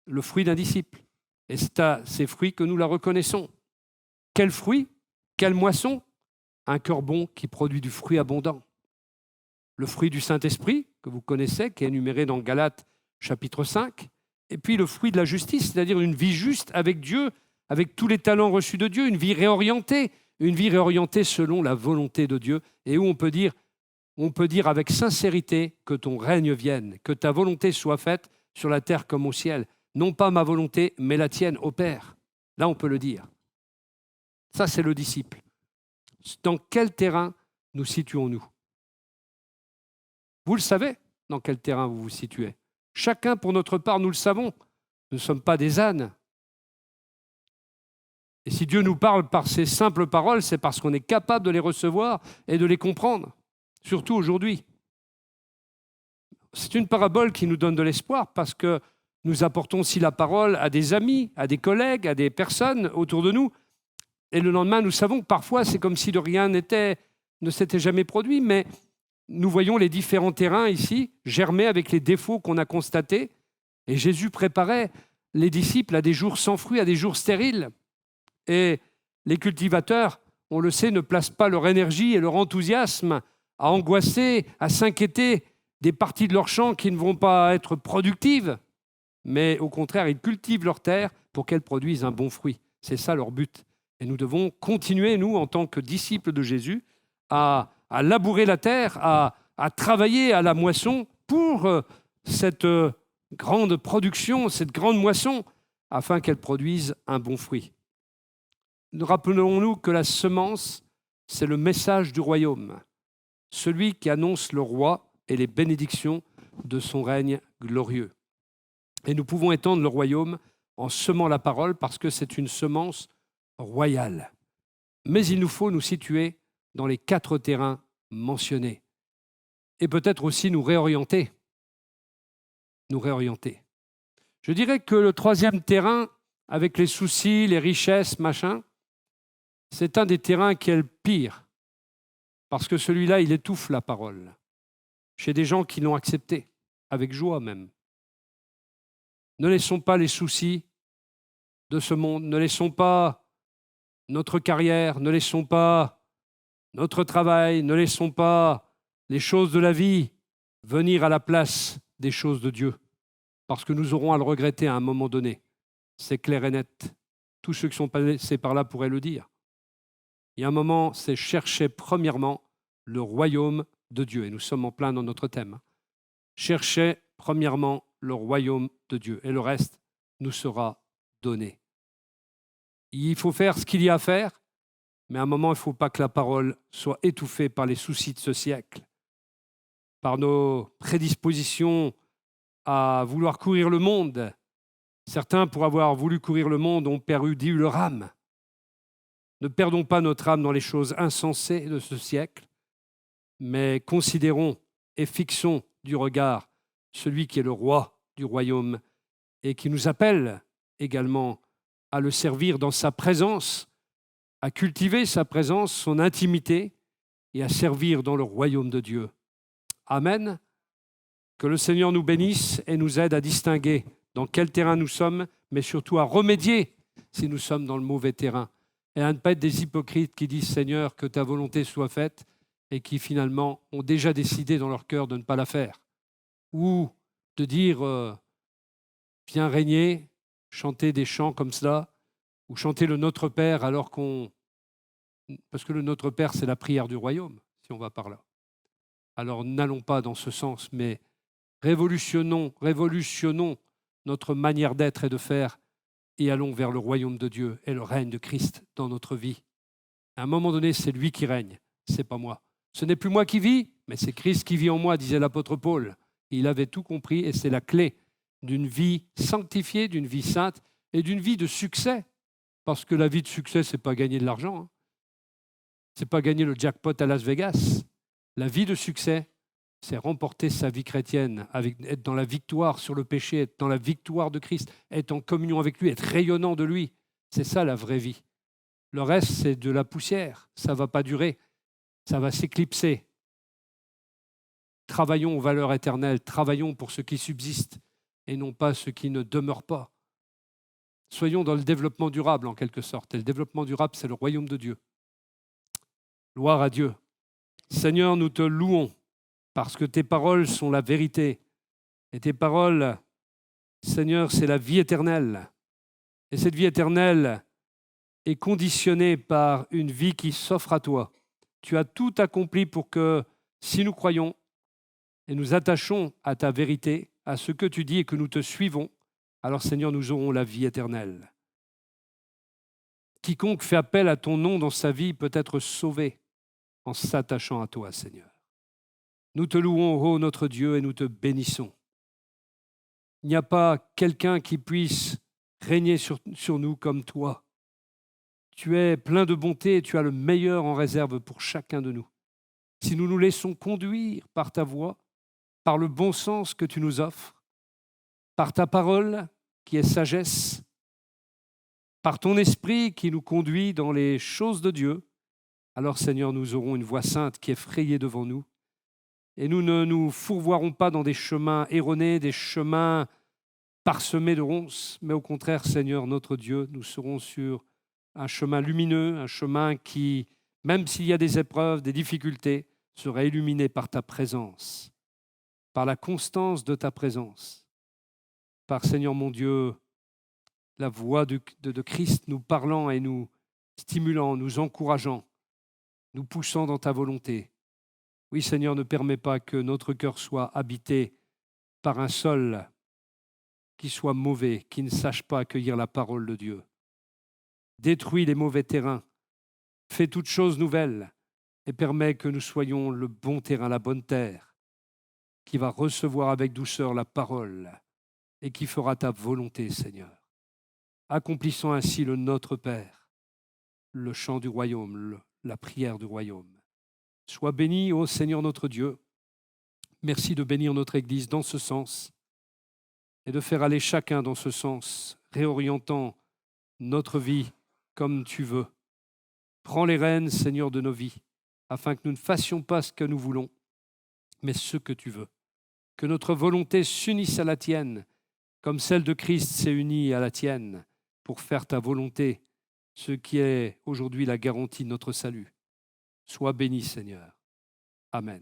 Le fruit d'un disciple. Et c'est à ces fruits que nous la reconnaissons. Quel fruit? Quelle moisson? Un cœur bon qui produit du fruit abondant. Le fruit du Saint-Esprit, que vous connaissez, qui est énuméré dans Galates chapitre 5. Et puis le fruit de la justice, c'est-à-dire une vie juste avec Dieu, avec tous les talents reçus de Dieu, une vie réorientée selon la volonté de Dieu, et où on peut dire avec sincérité que ton règne vienne, que ta volonté soit faite sur la terre comme au ciel. Non pas ma volonté, mais la tienne, ô Père. Là, on peut le dire. Ça, c'est le disciple. Dans quel terrain nous situons-nous? Vous le savez, dans quel terrain vous vous situez. Chacun, pour notre part, nous le savons. Nous ne sommes pas des ânes. Et si Dieu nous parle par ces simples paroles, c'est parce qu'on est capable de les recevoir et de les comprendre, surtout aujourd'hui. C'est une parabole qui nous donne de l'espoir parce que nous apportons aussi la parole à des amis, à des collègues, à des personnes autour de nous. Et le lendemain, nous savons que parfois, c'est comme si de rien ne s'était jamais produit, mais nous voyons les différents terrains ici germer avec les défauts qu'on a constatés. Et Jésus préparait les disciples à des jours sans fruits, à des jours stériles. Et les cultivateurs, on le sait, ne placent pas leur énergie et leur enthousiasme à angoisser, à s'inquiéter des parties de leur champ qui ne vont pas être productives, mais au contraire, ils cultivent leur terre pour qu'elle produise un bon fruit. C'est ça leur but. Et nous devons continuer, nous, en tant que disciples de Jésus, à labourer la terre, à travailler à la moisson pour cette grande production, cette grande moisson, afin qu'elle produise un bon fruit. Rappelons-nous que la semence, c'est le message du royaume, celui qui annonce le roi et les bénédictions de son règne glorieux. Et nous pouvons étendre le royaume en semant la parole parce que c'est une semence royale. Mais il nous faut nous situer dans les 4 terrains mentionnés et peut-être aussi nous réorienter. Je dirais que le 3e terrain, avec les soucis, les richesses, machin, c'est un des terrains qui est le pire parce que celui-là, il étouffe la parole chez des gens qui l'ont accepté, avec joie même. Ne laissons pas les soucis de ce monde, ne laissons pas notre carrière, ne laissons pas notre travail, ne laissons pas les choses de la vie venir à la place des choses de Dieu, parce que nous aurons à le regretter à un moment donné. C'est clair et net. Tous ceux qui sont passés par là pourraient le dire. Il y a un moment, c'est chercher premièrement le royaume de Dieu, et nous sommes en plein dans notre thème. Cherchez premièrement le royaume de Dieu, et le reste nous sera donné. Il faut faire ce qu'il y a à faire, mais à un moment, il ne faut pas que la parole soit étouffée par les soucis de ce siècle, par nos prédispositions à vouloir courir le monde. Certains, pour avoir voulu courir le monde, ont perdu leur âme. Ne perdons pas notre âme dans les choses insensées de ce siècle, mais considérons et fixons du regard celui qui est le roi du royaume et qui nous appelle également à le servir dans sa présence, à cultiver sa présence, son intimité et à servir dans le royaume de Dieu. Amen. Que le Seigneur nous bénisse et nous aide à distinguer dans quel terrain nous sommes, mais surtout à remédier si nous sommes dans le mauvais terrain et à ne pas être des hypocrites qui disent « Seigneur, que ta volonté soit faite » et qui finalement ont déjà décidé dans leur cœur de ne pas la faire. Ou de dire « Viens régner », chanter des chants comme cela, ou chanter le Notre Père alors qu'on... Parce que le Notre Père, c'est la prière du royaume, si on va par là. Alors n'allons pas dans ce sens, mais révolutionnons notre manière d'être et de faire et allons vers le royaume de Dieu et le règne de Christ dans notre vie. À un moment donné, c'est lui qui règne, c'est pas moi. Ce n'est plus moi qui vis, mais c'est Christ qui vit en moi, disait l'apôtre Paul. Il avait tout compris et c'est la clé d'une vie sanctifiée, d'une vie sainte et d'une vie de succès. Parce que la vie de succès, ce n'est pas gagner de l'argent. Ce n'est pas gagner le jackpot à Las Vegas. La vie de succès, c'est remporter sa vie chrétienne, être dans la victoire sur le péché, être dans la victoire de Christ, être en communion avec lui, être rayonnant de lui. C'est ça la vraie vie. Le reste, c'est de la poussière. Ça ne va pas durer. Ça va s'éclipser. Travaillons aux valeurs éternelles. Travaillons pour ce qui subsiste et non pas ce qui ne demeure pas. Soyons dans le développement durable, en quelque sorte. Et le développement durable, c'est le royaume de Dieu. Gloire à Dieu. Seigneur, nous te louons parce que tes paroles sont la vérité. Et tes paroles, Seigneur, c'est la vie éternelle. Et cette vie éternelle est conditionnée par une vie qui s'offre à toi. Tu as tout accompli pour que, si nous croyons et nous attachons à ta vérité, à ce que tu dis et que nous te suivons, alors Seigneur, nous aurons la vie éternelle. Quiconque fait appel à ton nom dans sa vie peut être sauvé en s'attachant à toi, Seigneur. Nous te louons, ô notre Dieu, et nous te bénissons. Il n'y a pas quelqu'un qui puisse régner sur nous comme toi. Tu es plein de bonté et tu as le meilleur en réserve pour chacun de nous. Si nous nous laissons conduire par ta voix, par le bon sens que tu nous offres, par ta parole qui est sagesse, par ton esprit qui nous conduit dans les choses de Dieu, alors Seigneur, nous aurons une voie sainte qui est frayée devant nous et nous ne nous fourvoierons pas dans des chemins erronés, des chemins parsemés de ronces, mais au contraire, Seigneur, notre Dieu, nous serons sur un chemin lumineux, un chemin qui, même s'il y a des épreuves, des difficultés, sera illuminé par ta présence, par la constance de ta présence, par, Seigneur mon Dieu, la voix de Christ nous parlant et nous stimulant, nous encourageant, nous poussant dans ta volonté. Oui, Seigneur, ne permets pas que notre cœur soit habité par un sol qui soit mauvais, qui ne sache pas accueillir la parole de Dieu. Détruis les mauvais terrains, fais toutes choses nouvelles et permets que nous soyons le bon terrain, la bonne terre, qui va recevoir avec douceur la parole et qui fera ta volonté, Seigneur. Accomplissant ainsi le Notre Père, le chant du royaume, la prière du royaume. Sois béni, ô Seigneur notre Dieu. Merci de bénir notre Église dans ce sens et de faire aller chacun dans ce sens, réorientant notre vie comme tu veux. Prends les rênes, Seigneur, de nos vies, afin que nous ne fassions pas ce que nous voulons, mais ce que tu veux. Que notre volonté s'unisse à la tienne, comme celle de Christ s'est unie à la tienne, pour faire ta volonté, ce qui est aujourd'hui la garantie de notre salut. Sois béni, Seigneur. Amen.